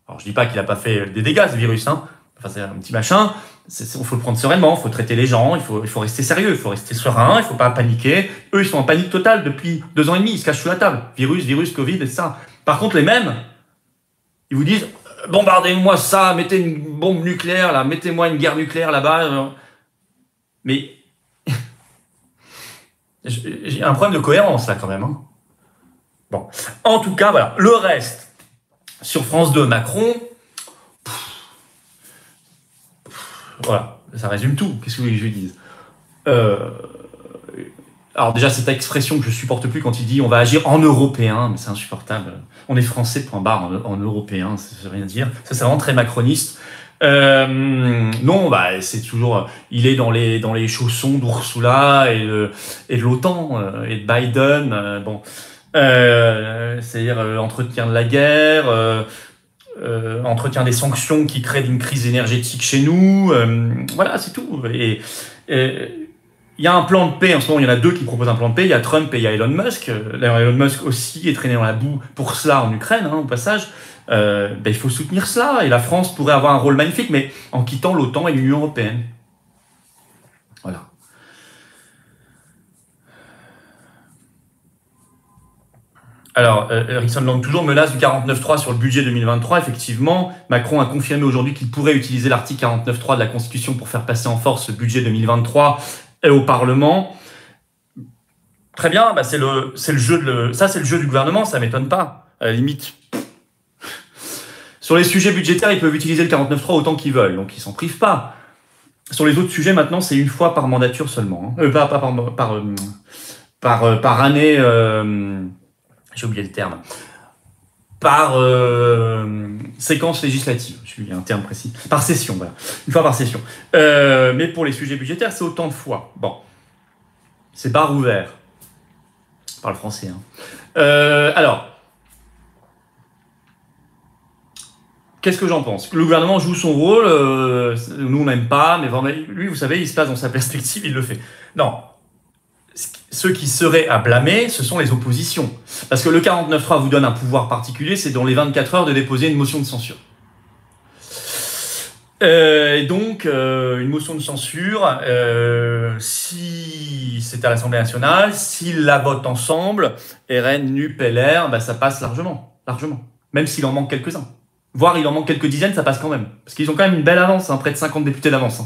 Alors, je dis pas qu'il a pas fait des dégâts, ce virus, hein. Enfin, c'est un petit machin. Il faut le prendre sereinement, il faut traiter les gens, il faut rester sérieux, il faut rester serein, il faut pas paniquer. Eux, ils sont en panique totale depuis 2 ans et demi, ils se cachent sous la table. Virus, Covid, et ça. Par contre, les mêmes, ils vous disent, bombardez-moi ça, mettez une bombe nucléaire là, mettez-moi une guerre nucléaire là-bas. Mais, j'ai un problème de cohérence là quand même, hein. Bon. En tout cas, voilà. Le reste, sur France 2, Macron, voilà, ça résume tout. Qu'est-ce que vous voulez que je dise? Alors déjà, cette expression que je supporte plus quand il dit on va agir en européen, mais c'est insupportable. On est français, point barre, en européen, ça veut rien dire. Ça, c'est vraiment très macroniste. Non, bah c'est toujours. Il est dans les chaussons d'Ursula et de l'OTAN et de Biden. Bon, c'est-à-dire entretien de la guerre. Entretien des sanctions qui créent une crise énergétique chez nous. Voilà, c'est tout. Et il y a un plan de paix, en ce moment, il y en a deux qui proposent un plan de paix. Il y a Trump et il y a Elon Musk. Elon Musk aussi est traîné dans la boue pour cela en Ukraine, au passage. Il faut soutenir cela. Et la France pourrait avoir un rôle magnifique, mais en quittant l'OTAN et l'Union européenne. Voilà. Alors, Ericsson Lang toujours menace du 49.3 sur le budget 2023. Effectivement, Macron a confirmé aujourd'hui qu'il pourrait utiliser l'article 49.3 de la Constitution pour faire passer en force ce budget 2023 au Parlement. Très bien, bah c'est le jeu ça c'est le jeu du gouvernement, ça m'étonne pas. À la limite, sur les sujets budgétaires, ils peuvent utiliser le 49.3 autant qu'ils veulent, donc ils s'en privent pas. Sur les autres sujets, maintenant, c'est une fois par mandature seulement, par année. J'ai oublié le terme. Par séquence législative, il y a un terme précis. Par session, voilà. Une fois par session. Mais pour les sujets budgétaires, c'est autant de fois. Bon. C'est barre ouvert. Je parle français. Alors, qu'est-ce que j'en pense? Le gouvernement joue son rôle. Nous, on n'aime pas, mais lui, vous savez, il se place dans sa perspective, il le fait. Non. Ceux qui seraient à blâmer, ce sont les oppositions. Parce que le 49.3 vous donne un pouvoir particulier, c'est dans les 24 heures de déposer une motion de censure. Et donc, une motion de censure, si c'est à l'Assemblée nationale, s'ils la votent ensemble, RN, NUP, LR, bah, ça passe largement. Même s'il en manque quelques-uns. Voire il en manque quelques dizaines, ça passe quand même. Parce qu'ils ont quand même une belle avance, près de 50 députés d'avance.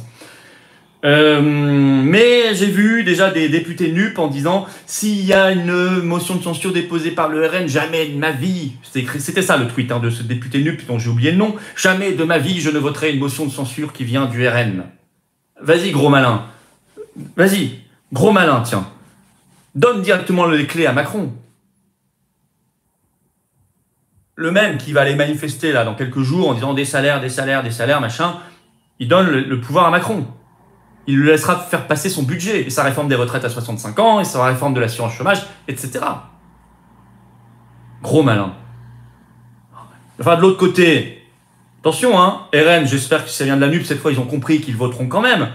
Mais j'ai vu déjà des députés NUP en disant s'il y a une motion de censure déposée par le RN, jamais de ma vie, c'était ça le tweet de ce député NUP dont j'ai oublié le nom, jamais de ma vie je ne voterai une motion de censure qui vient du RN. Vas-y gros malin, tiens, donne directement les clés à Macron. Le même qui va aller manifester là dans quelques jours en disant des salaires, machin, il donne le pouvoir à Macron. Il lui laissera faire passer son budget, et sa réforme des retraites à 65 ans, et sa réforme de l'assurance chômage, etc. Gros malin. Enfin, de l'autre côté, attention, RN, j'espère que ça vient de la NUP, cette fois ils ont compris qu'ils voteront quand même,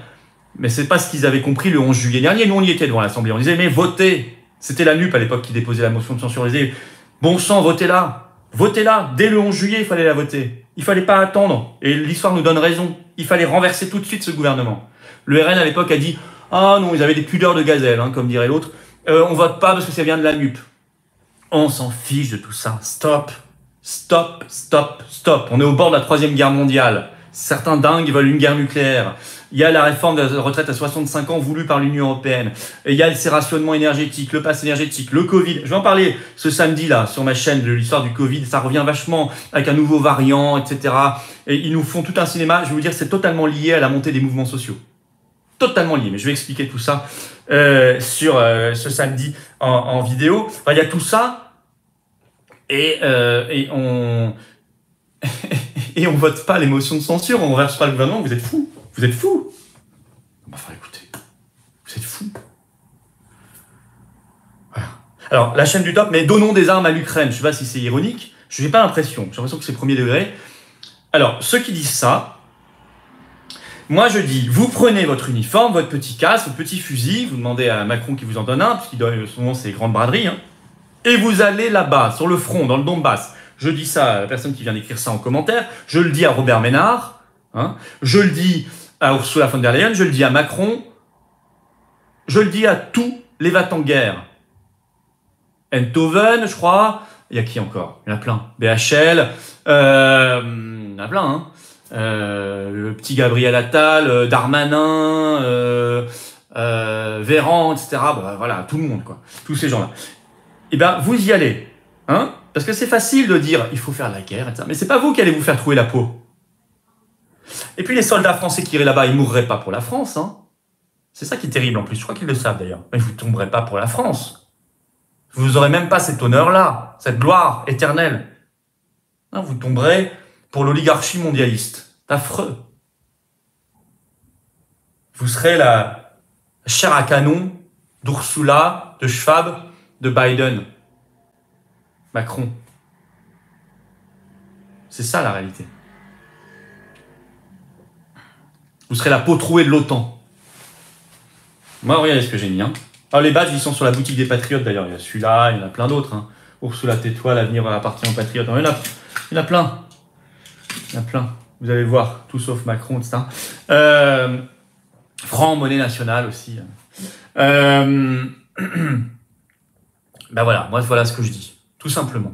mais c'est pas ce qu'ils avaient compris le 11 juillet dernier. Nous, on y était devant l'Assemblée, on disait, mais votez. C'était la NUP à l'époque qui déposait la motion de censure. Ils disaient, bon sang, votez-la. Dès le 11 juillet, il fallait la voter. Il fallait pas attendre, et l'histoire nous donne raison. Il fallait renverser tout de suite ce gouvernement. Le RN à l'époque a dit « Ah non, ils avaient des pudeurs de gazelle, comme dirait l'autre. On vote pas parce que ça vient de la NUP. » On s'en fiche de tout ça. Stop. On est au bord de la 3e guerre mondiale. Certains dingues veulent une guerre nucléaire. Il y a la réforme de la retraite à 65 ans voulue par l'Union européenne. Et il y a ces rationnements énergétiques, le pass énergétique, le Covid. Je vais en parler ce samedi-là sur ma chaîne de l'histoire du Covid. Ça revient vachement avec un nouveau variant, etc. Et ils nous font tout un cinéma. Je vais vous dire, c'est totalement lié à la montée des mouvements sociaux. Totalement lié, mais je vais expliquer tout ça sur ce samedi en vidéo. Enfin, il y a tout ça et on et on vote pas les motions de censure, on renverse pas le gouvernement. Vous êtes fous. Enfin, écoutez, vous êtes fous. Voilà. Alors, la chaîne du top, mais donnons des armes à l'Ukraine. Je sais pas si c'est ironique. Je n'ai pas l'impression. J'ai l'impression que c'est premier degré. Alors, ceux qui disent ça. Moi, je dis, vous prenez votre uniforme, votre petit casque, votre petit fusil, vous demandez à Macron qui vous en donne un, puisqu'il donne souvent ses grandes braderies, et vous allez là-bas, sur le front, dans le Donbass. Je dis ça à la personne qui vient d'écrire ça en commentaire, je le dis à Robert Ménard, je le dis à Ursula von der Leyen, je le dis à Macron, je le dis à tous les va-t-en-guerre. Enthoven, je crois, il y a qui encore? Il y en a plein. BHL, il y en a plein, le petit Gabriel Attal, Darmanin, Véran, etc. Bah, voilà, tout le monde, quoi. Tous ces gens-là. Eh bien, vous y allez. Hein? Parce que c'est facile de dire il faut faire la guerre, etc. Mais c'est pas vous qui allez vous faire trouver la peau. Et puis les soldats français qui iraient là-bas, ils mourraient pas pour la France. Hein. C'est ça qui est terrible en plus. Je crois qu'ils le savent d'ailleurs. Mais vous tomberez pas pour la France. Vous aurez même pas cet honneur-là, cette gloire éternelle. Hein, vous tomberez pour l'oligarchie mondialiste. C'est affreux. Vous serez la chair à canon d'Ursula, de Schwab, de Biden. Macron. C'est ça la réalité. Vous serez la peau trouée de l'OTAN. Moi, regardez ce que j'ai mis. Hein. Alors, les badges, ils sont sur la boutique des Patriotes d'ailleurs. Il y a celui-là, il y en a plein d'autres. Hein. Ursula, tais-toi, l'avenir appartient aux Patriotes. Il y en a plein. Il y en a plein. Vous allez voir, tout sauf Macron, etc. Franc, monnaie nationale aussi. Ben voilà, moi, voilà ce que je dis. Tout simplement.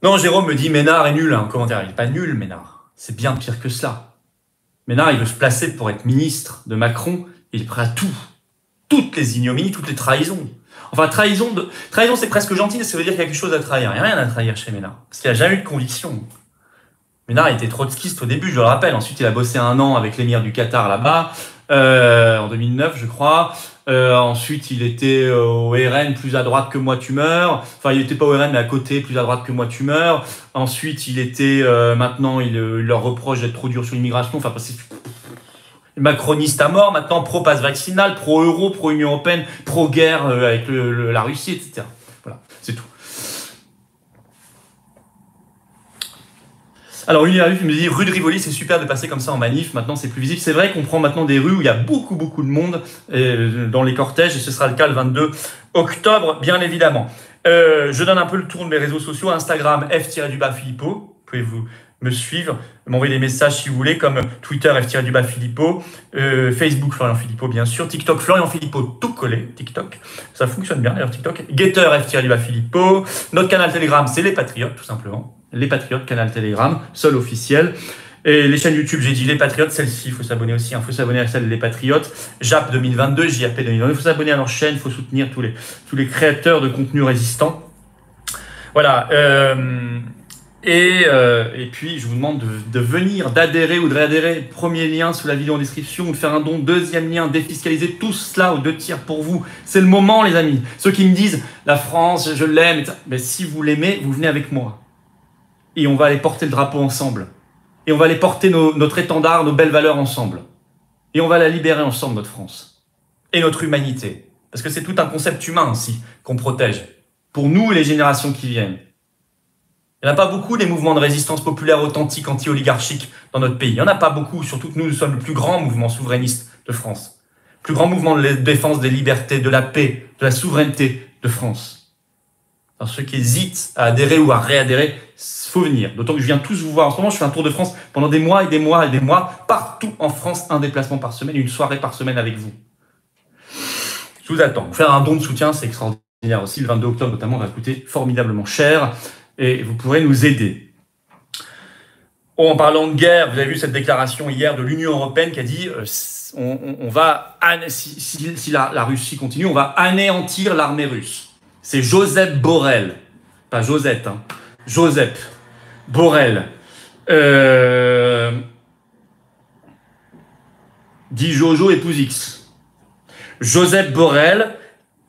Non, Jérôme me dit Ménard est nul, hein, en commentaire. Il n'est pas nul, Ménard. C'est bien pire que cela. Ménard, il veut se placer pour être ministre de Macron. Il est prêt à tout. Toutes les ignominies, toutes les trahisons. Enfin, trahison, c'est presque gentil, ça veut dire qu'il y a quelque chose à trahir. Il n'y a rien à trahir chez Ménard. Parce qu'il n'a jamais eu de conviction. Ménard était trotskiste au début, je le rappelle. Ensuite, il a bossé 1 an avec l'émir du Qatar là-bas, en 2009, je crois. Ensuite, il était au RN, plus à droite que moi tu meurs. Enfin, il n'était pas au RN, mais à côté, plus à droite que moi tu meurs. Ensuite, il était, maintenant, il leur reproche d'être trop dur sur l'immigration. Enfin, c'est macroniste à mort, maintenant pro-passe vaccinal, pro-euro, pro-Union européenne, pro-guerre avec la Russie, etc. Voilà, c'est tout. Alors, Unirus me dit, rue de Rivoli, c'est super de passer comme ça en manif. Maintenant, c'est plus visible. C'est vrai qu'on prend maintenant des rues où il y a beaucoup de monde dans les cortèges et ce sera le cas le 22 octobre, bien évidemment. Je donne un peu le tour de mes réseaux sociaux. Instagram, F-Philippot. Vous pouvez vous me suivre, m'envoyer des messages si vous voulez, comme Twitter, F-Philippot. Facebook, Florian Philippot, bien sûr. TikTok, Florian Philippot, tout collé. TikTok, ça fonctionne bien d'ailleurs, TikTok. Getter, F-Philippot. Notre canal Telegram, c'est Les Patriotes, tout simplement. Les Patriotes, canal Telegram, seul officiel. Et les chaînes YouTube, j'ai dit Les Patriotes, celle-ci, il faut s'abonner aussi. Il faut s'abonner à celle Les Patriotes. JAP 2022, JAP 2022. Il faut s'abonner à leur chaîne, il faut soutenir tous les créateurs de contenu résistants. Voilà. Et puis, je vous demande de venir, d'adhérer ou de réadhérer. Premier lien sous la vidéo en description, ou de faire un don. Deuxième lien, défiscaliser tout cela aux 2 tiers pour vous. C'est le moment, les amis. Ceux qui me disent, la France, je l'aime, mais si vous l'aimez, vous venez avec moi. Et on va aller porter le drapeau ensemble. Et on va aller porter notre étendard, nos belles valeurs ensemble. Et on va la libérer ensemble, notre France. Et notre humanité. Parce que c'est tout un concept humain aussi qu'on protège. Pour nous et les générations qui viennent. Il n'y en a pas beaucoup des mouvements de résistance populaire authentiques, anti-oligarchiques dans notre pays. Il n'y en a pas beaucoup, surtout que nous sommes le plus grand mouvement souverainiste de France. Le plus grand mouvement de défense des libertés, de la paix, de la souveraineté de France. Alors ceux qui hésitent à adhérer ou à réadhérer, il faut venir. D'autant que je viens tous vous voir. En ce moment, je fais un tour de France pendant des mois et des mois et des mois, partout en France, un déplacement par semaine, une soirée par semaine avec vous. Je vous attends. Faire un don de soutien, c'est extraordinaire aussi. Le 22 octobre, notamment, va coûter formidablement cher. Et vous pourrez nous aider. En parlant de guerre, vous avez vu cette déclaration hier de l'Union européenne qui a dit on va, si la Russie continue, on va anéantir l'armée russe. C'est Josep Borrell, pas Josette, hein. Josep Borrell, dit Jojo épouse X. Josep Borrell,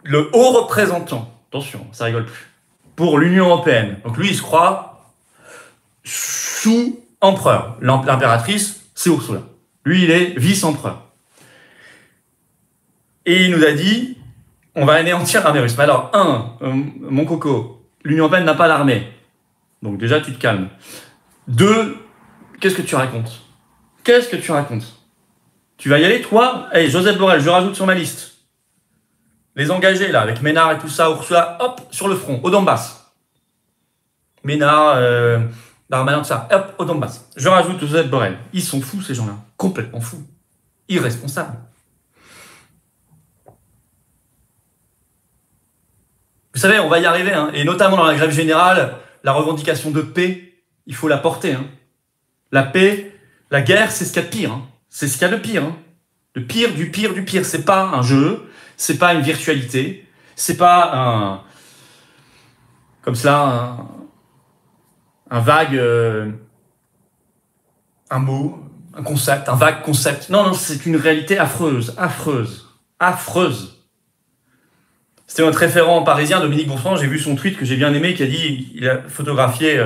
le haut représentant, attention, ça rigole plus, pour l'Union européenne. Donc lui, il se croit sous-empereur. L'impératrice, c'est Ursula. Lui, il est vice-empereur. Et il nous a dit, on va anéantir l'armée russe. Mais alors, mon coco, l'Union européenne n'a pas l'armée. Donc déjà, tu te calmes. 2, qu'est-ce que tu racontes? Qu'est-ce que tu racontes? Tu vas y aller, toi? Hey, Josep Borrell, je rajoute sur ma liste. Les engagés, là, avec Ménard et tout ça, Ursula, hop, sur le front, au Donbass. Ménard, Darmanin, tout ça, hop, au Donbass. Je rajoute Josep Borrell. Ils sont fous, ces gens-là. Complètement fous. Irresponsables. Vous savez, on va y arriver, hein, et notamment dans la grève générale, la revendication de paix, il faut la porter. Hein. La paix, la guerre, c'est ce qu'il y a de pire. Hein. C'est ce qu'il y a de pire. Hein. Le pire du pire du pire. C'est pas un jeu, c'est pas une virtualité, c'est pas comme cela, un vague, un mot, un concept, un vague concept. Non, c'est une réalité affreuse, affreuse, affreuse. C'était notre référent parisien, Dominique Bourfranc, j'ai vu son tweet que j'ai bien aimé, qui a dit, il a photographié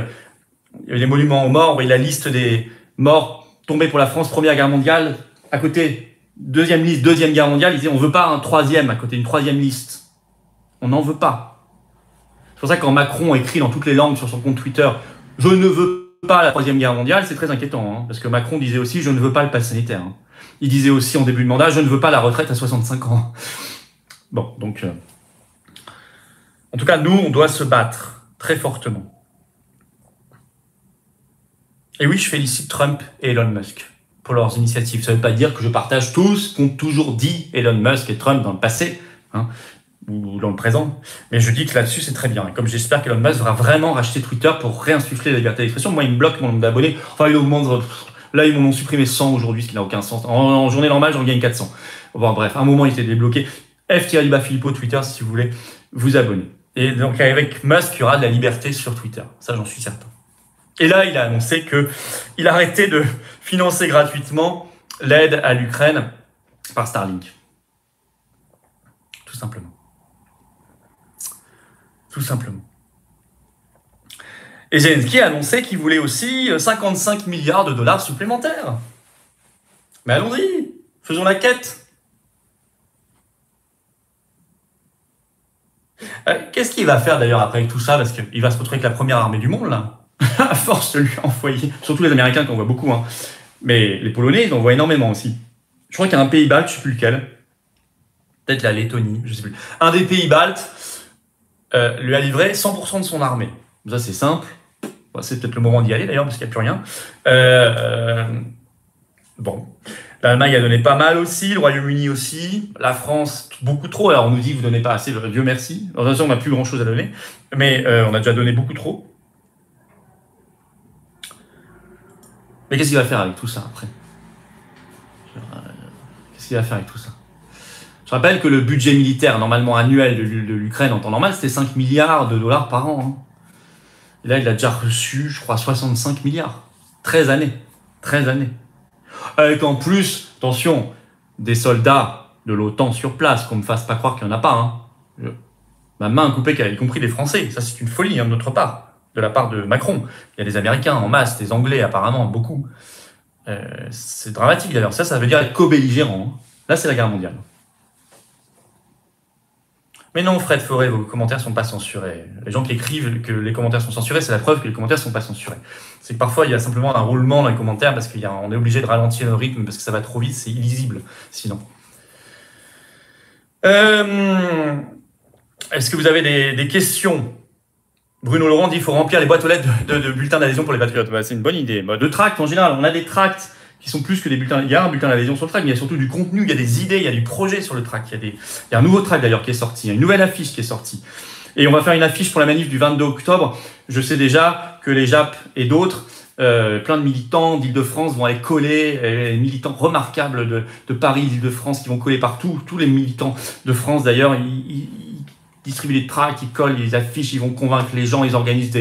les monuments aux morts, et la liste des morts tombés pour la France, Première Guerre mondiale, à côté, deuxième liste, Deuxième Guerre mondiale, il disait, on veut pas un troisième à côté, une troisième liste. On n'en veut pas. C'est pour ça que quand Macron écrit dans toutes les langues sur son compte Twitter, je ne veux pas la Troisième Guerre mondiale, c'est très inquiétant, hein, parce que Macron disait aussi, je ne veux pas le pass sanitaire. Hein. Il disait aussi en début de mandat, je ne veux pas la retraite à 65 ans. Bon, donc... en tout cas, nous, on doit se battre très fortement. Et oui, je félicite Trump et Elon Musk pour leurs initiatives. Ça ne veut pas dire que je partage tout ce qu'ont toujours dit Elon Musk et Trump dans le passé, hein, ou dans le présent. Mais je dis que là-dessus, c'est très bien. Et comme j'espère qu'Elon Musk va vraiment racheter Twitter pour réinsuffler la liberté d'expression, moi, il me bloque mon nombre d'abonnés. Enfin, il augmente. Là, ils m'en ont supprimé 100 aujourd'hui, ce qui n'a aucun sens. En journée normale, j'en gagne 400. Bon, bref, à un moment, il était débloqué. F-Philippot Twitter, si vous voulez vous abonner. Et donc, avec Musk, il y aura de la liberté sur Twitter. Ça, j'en suis certain. Et là, il a annoncé qu'il arrêtait de financer gratuitement l'aide à l'Ukraine par Starlink. Tout simplement. Tout simplement. Et Zelensky a annoncé qu'il voulait aussi 55 milliards de dollars supplémentaires. Mais allons-y, faisons la quête. Qu'est-ce qu'il va faire d'ailleurs après avec tout ça? Parce qu'il va se retrouver avec la première armée du monde, là. À force de lui envoyer, surtout les Américains qui envoient beaucoup, hein. Mais les Polonais, ils envoient énormément aussi. Je crois qu'il y a un pays balte, je ne sais plus lequel, peut-être la Lettonie, je ne sais plus. Un des pays baltes lui a livré 100% de son armée. Ça, c'est simple. Bon, c'est peut-être le moment d'y aller d'ailleurs, parce qu'il n'y a plus rien. Bon. L'Allemagne a donné pas mal aussi, le Royaume-Uni aussi, la France, beaucoup trop. Alors on nous dit, vous ne donnez pas assez, Dieu merci. De toute façon, on n'a plus grand-chose à donner, mais on a déjà donné beaucoup trop. Mais qu'est-ce qu'il va faire avec tout ça après? Qu'est-ce qu'il va faire avec tout ça? Je rappelle que le budget militaire normalement annuel de l'Ukraine en temps normal, c'était 5 milliards de dollars par an. Hein. Et là, il a déjà reçu, je crois, 65 milliards. 13 années. 13 années. Avec en plus, attention, des soldats de l'OTAN sur place, qu'on ne me fasse pas croire qu'il n'y en a pas. Hein. Ma main coupée, y compris des Français. Ça, c'est une folie, hein, de notre part. De la part de Macron. Il y a des Américains en masse, des Anglais apparemment, beaucoup. C'est dramatique d'ailleurs. Ça veut dire être co-belligérant. Hein. Là, c'est la guerre mondiale. Mais non, Fred Forêt, vos commentaires ne sont pas censurés. Les gens qui écrivent que les commentaires sont censurés, c'est la preuve que les commentaires ne sont pas censurés. C'est que parfois, il y a simplement un roulement dans les commentaires parce qu'on est obligé de ralentir le rythme parce que ça va trop vite, c'est illisible sinon. Est-ce que vous avez des questions? Bruno Laurent dit qu'il faut remplir les boîtes aux lettres de bulletins d'adhésion pour les patriotes. Bah, c'est une bonne idée. De tracts en général, on a des tracts qui sont plus que des bulletins. Il y a un bulletin d'adhésion sur le tract, mais il y a surtout du contenu, il y a des idées, il y a du projet sur le tract. Il y a un nouveau tract d'ailleurs qui est sorti, il y a une nouvelle affiche qui est sortie. Et on va faire une affiche pour la manif du 22 octobre. Je sais déjà que les JAP et d'autres, plein de militants d'Île-de-France vont aller coller, les militants remarquables de Paris, d'Île-de-France qui vont coller partout. Tous les militants de France d'ailleurs, ils distribuent des tracts, ils collent les affiches, ils vont convaincre les gens, ils organisent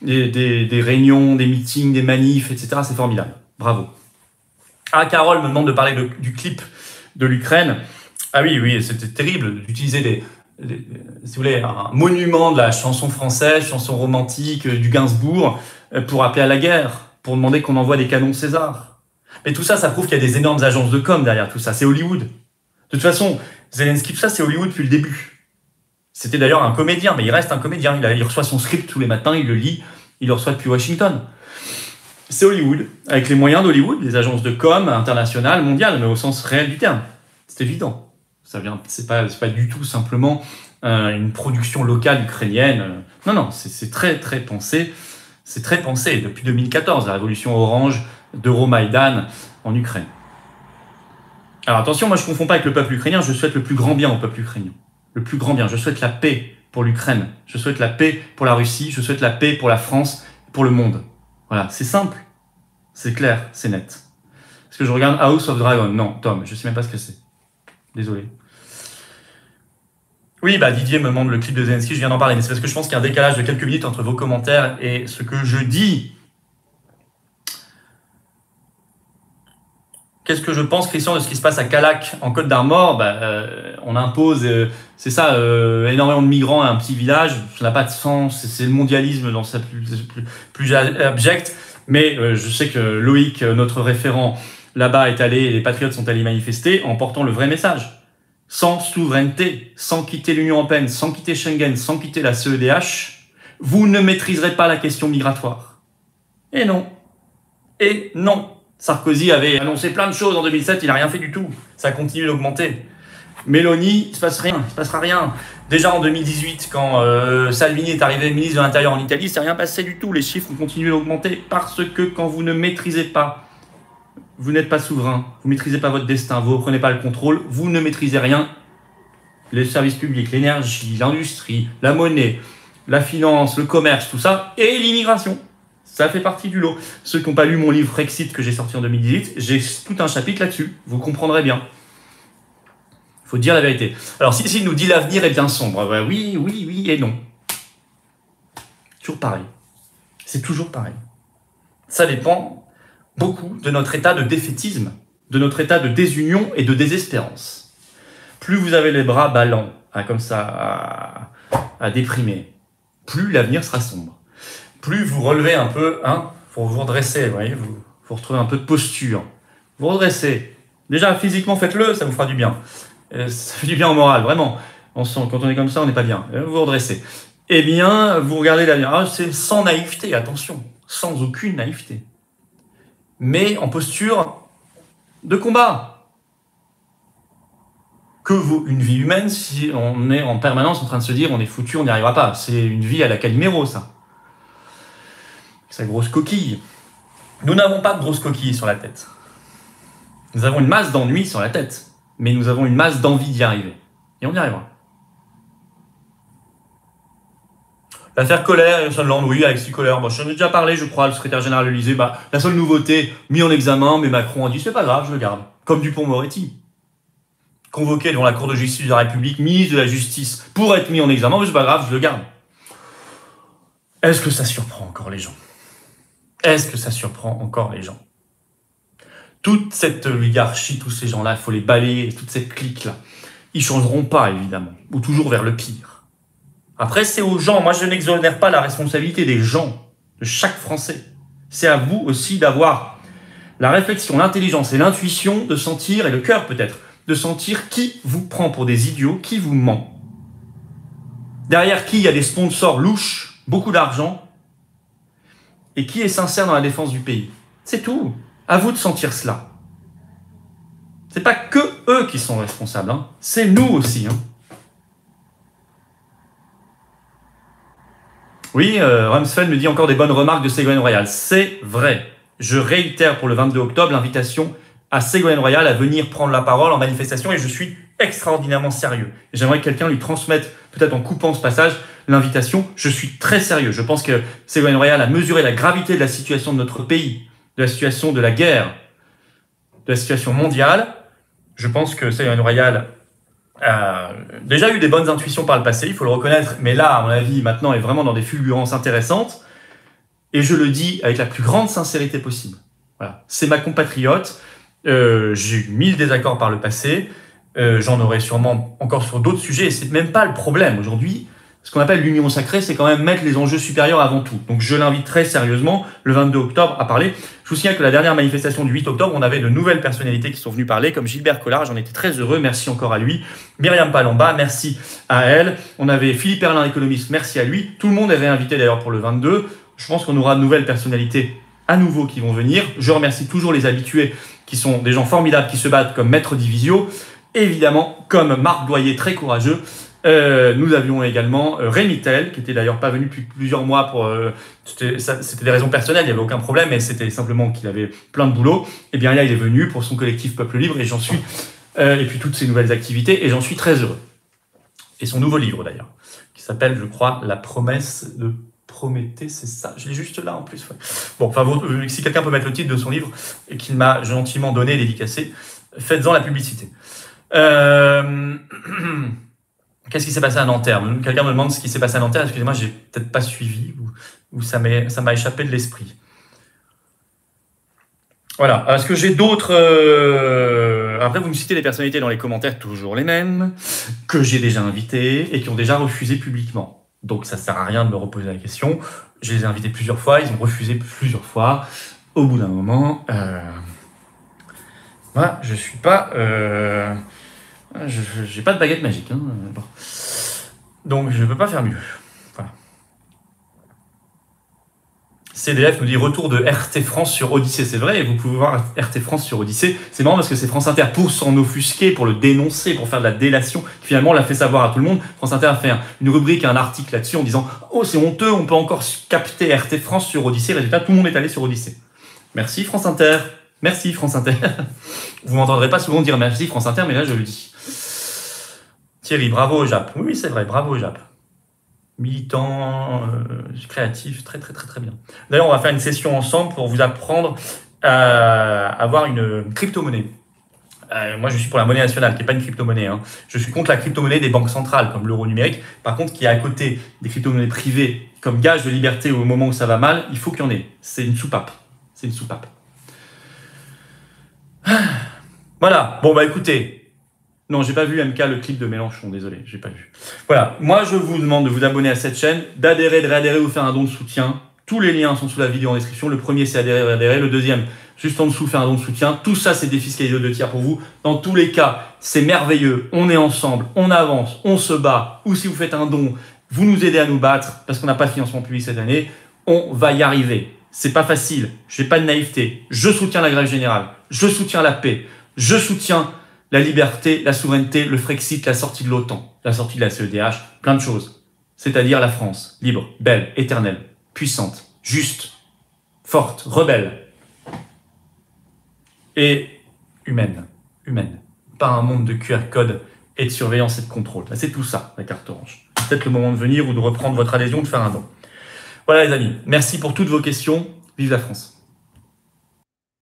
des réunions, des meetings, des manifs, etc. C'est formidable. Bravo. Ah, Carole me demande de parler du clip de l'Ukraine. Ah oui, c'était terrible d'utiliser si vous voulez, un monument de la chanson française, chanson romantique, du Gainsbourg, pour appeler à la guerre, pour demander qu'on envoie des canons César. Mais tout ça, ça prouve qu'il y a des énormes agences de com derrière tout ça. C'est Hollywood. De toute façon, Zelensky, tout ça, c'est Hollywood depuis le début. C'était d'ailleurs un comédien, mais il reste un comédien. Il reçoit son script tous les matins, il le lit, il le reçoit depuis Washington. C'est Hollywood, avec les moyens d'Hollywood, les agences de com internationales, mondiales, mais au sens réel du terme. C'est évident. C'est pas du tout simplement une production locale ukrainienne. Non, c'est très très pensé. C'est très pensé depuis 2014, la révolution orange d'Euromaïdan en Ukraine. Alors attention, moi je ne confonds pas avec le peuple ukrainien, je souhaite le plus grand bien au peuple ukrainien. Le plus grand bien. Je souhaite la paix pour l'Ukraine. Je souhaite la paix pour la Russie. Je souhaite la paix pour la France, pour le monde. Voilà, c'est simple. C'est clair, c'est net. Est-ce que je regarde House of Dragon? Non, Tom, je ne sais même pas ce que c'est. Désolé. Oui, bah Didier me demande le clip de Zelensky, je viens d'en parler, mais c'est parce que je pense qu'il y a un décalage de quelques minutes entre vos commentaires et ce que je dis. Qu'est-ce que je pense, Christian, de ce qui se passe à Calac, en Côte d'Armor? On impose, c'est ça, énormément de migrants à un petit village. Ça n'a pas de sens, c'est le mondialisme dans sa plus abjecte. Mais je sais que Loïc, notre référent là-bas, est allé, les patriotes sont allés manifester en portant le vrai message. Sans souveraineté, sans quitter l'Union européenne, sans quitter Schengen, sans quitter la CEDH, vous ne maîtriserez pas la question migratoire. Et non. Et non. Sarkozy avait annoncé plein de choses en 2007, il n'a rien fait du tout. Ça continue d'augmenter. Mélanie, il ne se passe rien, il ne se passera rien. Déjà en 2018, quand Salvini est arrivé ministre de l'Intérieur en Italie, c'est rien passé du tout. Les chiffres ont continué d'augmenter parce que quand vous ne maîtrisez pas, vous n'êtes pas souverain, vous ne maîtrisez pas votre destin, vous ne reprenez pas le contrôle, vous ne maîtrisez rien. Les services publics, l'énergie, l'industrie, la monnaie, la finance, le commerce, tout ça, et l'immigration. Ça fait partie du lot. Ceux qui n'ont pas lu mon livre Frexit que j'ai sorti en 2018, j'ai tout un chapitre là-dessus. Vous comprendrez bien. Il faut dire la vérité. Alors, s'il nous dit l'avenir est bien sombre, oui et non. Toujours pareil. C'est toujours pareil. Ça dépend beaucoup de notre état de défaitisme, de notre état de désunion et de désespérance. Plus vous avez les bras ballants, comme ça, à déprimer, plus l'avenir sera sombre. Plus vous relevez un peu, pour vous redresser, vous voyez, vous retrouvez un peu de posture. Vous redressez. Déjà, physiquement, faites-le, ça vous fera du bien. Ça fait du bien au moral, vraiment. Quand on est comme ça, on n'est pas bien. Vous redressez. Eh bien, vous regardez l'avenir. C'est sans naïveté, attention. Sans aucune naïveté. Mais en posture de combat. Que vaut une vie humaine si on est en permanence en train de se dire on est foutu, on n'y arrivera pas. C'est une vie à la Calimero, ça. Sa grosse coquille. Nous n'avons pas de grosse coquille sur la tête. Nous avons une masse d'ennui sur la tête, mais nous avons une masse d'envie d'y arriver. Et on y arrivera. L'affaire Colère, oui, Alexis Colère. J'en ai déjà parlé, je crois, le secrétaire général de l'Élysée. La seule nouveauté, mis en examen, mais Macron a dit c'est pas grave, je le garde. Comme Dupond-Moretti. Convoqué devant la Cour de justice de la République, ministre de la Justice, pour être mis en examen, mais c'est pas grave, je le garde. Est-ce que ça surprend encore les gens? Est-ce que ça surprend encore les gens? Toute cette oligarchie, tous ces gens-là, il faut les balayer, toute cette clique-là. Ils ne changeront pas, évidemment, ou toujours vers le pire. Après, c'est aux gens. Moi, je n'exonère pas la responsabilité des gens, de chaque Français. C'est à vous aussi d'avoir la réflexion, l'intelligence et l'intuition de sentir, et le cœur peut-être, de sentir qui vous prend pour des idiots, qui vous ment. Derrière qui il y a des sponsors louches, beaucoup d'argent, et qui est sincère dans la défense du pays. C'est tout. À vous de sentir cela. C'est pas que eux qui sont responsables, c'est nous aussi. Oui, Rumsfeld me dit encore des bonnes remarques de Ségolène Royal. C'est vrai. Je réitère pour le 22 octobre l'invitation à Ségolène Royal à venir prendre la parole en manifestation et je suis extraordinairement sérieux. J'aimerais que quelqu'un lui transmette, peut-être en coupant ce passage, l'invitation. Je suis très sérieux. Je pense que Ségolène Royal a mesuré la gravité de la situation de notre pays, de la situation de la guerre, de la situation mondiale. Je pense que Ségolène Royal a déjà eu des bonnes intuitions par le passé, il faut le reconnaître, mais là, à mon avis, maintenant, elle est vraiment dans des fulgurances intéressantes. Et je le dis avec la plus grande sincérité possible. Voilà. C'est ma compatriote. J'ai eu 1000 désaccords par le passé. J'en aurai sûrement encore sur d'autres sujets. Et c'est même pas le problème. Aujourd'hui, ce qu'on appelle l'union sacrée, c'est quand même mettre les enjeux supérieurs avant tout. Donc je l'invite très sérieusement le 22 octobre à parler. Je vous signale que la dernière manifestation du 8 octobre, on avait de nouvelles personnalités qui sont venues parler, comme Gilbert Collard, j'en étais très heureux, merci encore à lui. Myriam Palamba, merci à elle. On avait Philippe Erlin, économiste, merci à lui. Tout le monde est réinvité d'ailleurs pour le 22. Je pense qu'on aura de nouvelles personnalités à nouveau qui vont venir. Je remercie toujours les habitués qui sont des gens formidables qui se battent comme Maître Divisio. Évidemment, comme Marc Doyer, très courageux. Nous avions également Rémi Tell, qui était d'ailleurs pas venu depuis plusieurs mois pour... c'était des raisons personnelles, il n'y avait aucun problème, mais c'était simplement qu'il avait plein de boulot. Et bien là, il est venu pour son collectif Peuple Libre, et j'en suis... et puis toutes ces nouvelles activités, et j'en suis très heureux. Et son nouveau livre d'ailleurs, qui s'appelle, je crois, La promesse de Prométhée, c'est ça. Je l'ai juste là en plus. Ouais. Bon, enfin, si quelqu'un peut mettre le titre de son livre, et qu'il m'a gentiment donné, dédicacé, faites-en la publicité. Qu'est-ce qui s'est passé à Nanterre? Quelqu'un me demande ce qui s'est passé à Nanterre. Excusez-moi, j'ai peut-être pas suivi ou ça m'a échappé de l'esprit. Voilà. Est-ce que j'ai d'autres... Après, vous me citez les personnalités dans les commentaires, toujours les mêmes, que j'ai déjà invités et qui ont déjà refusé publiquement. Donc, ça sert à rien de me reposer la question. Je les ai invités plusieurs fois, ils ont refusé plusieurs fois. Au bout d'un moment, moi, je suis pas... j'ai pas de baguette magique. Hein. Bon. Donc, je ne peux pas faire mieux. Voilà. CDF nous dit retour de RT France sur Odyssée. C'est vrai, et vous pouvez voir RT France sur Odyssée. C'est marrant parce que c'est France Inter pour s'en offusquer, pour le dénoncer, pour faire de la délation. Finalement, on l'a fait savoir à tout le monde. France Inter a fait une rubrique, un article là-dessus en disant « Oh, c'est honteux, on peut encore capter RT France sur Odyssée. » Résultat, tout le monde est allé sur Odyssée. Merci France Inter. Merci France Inter. Vous m'entendrez pas souvent dire merci France Inter, mais là, je le dis. Thierry, bravo au Jap. Oui, c'est vrai, bravo au Jap. Militant, créatif, très bien. D'ailleurs, on va faire une session ensemble pour vous apprendre à avoir une crypto-monnaie. Moi, je suis pour la monnaie nationale, qui n'est pas une crypto-monnaie. Hein. Je suis contre la crypto-monnaie des banques centrales, comme l'euro numérique. Par contre, qui est à côté des crypto-monnaies privées, comme gage de liberté au moment où ça va mal, il faut qu'il y en ait. C'est une soupape. C'est une soupape. Voilà. Bon, bah écoutez... Non, j'ai pas vu MK le clip de Mélenchon, désolé, j'ai pas vu. Voilà, moi je vous demande de vous abonner à cette chaîne, d'adhérer, de réadhérer ou faire un don de soutien. Tous les liens sont sous la vidéo en description. Le premier c'est adhérer, réadhérer. Le deuxième, juste en dessous, faire un don de soutien. Tout ça c'est défiscalisé de 2 tiers pour vous. Dans tous les cas, c'est merveilleux. On est ensemble, on avance, on se bat. Ou si vous faites un don, vous nous aidez à nous battre parce qu'on n'a pas de financement public cette année. On va y arriver. C'est pas facile, j'ai pas de naïveté. Je soutiens la grève générale, je soutiens la paix, je soutiens la liberté, la souveraineté, le Frexit, la sortie de l'OTAN, la sortie de la CEDH, plein de choses. C'est-à-dire la France, libre, belle, éternelle, puissante, juste, forte, rebelle et humaine. Pas un monde de QR code et de surveillance et de contrôle. C'est tout ça, la carte orange. C'est peut-être le moment de venir ou de reprendre votre adhésion, de faire un don. Voilà les amis, merci pour toutes vos questions. Vive la France!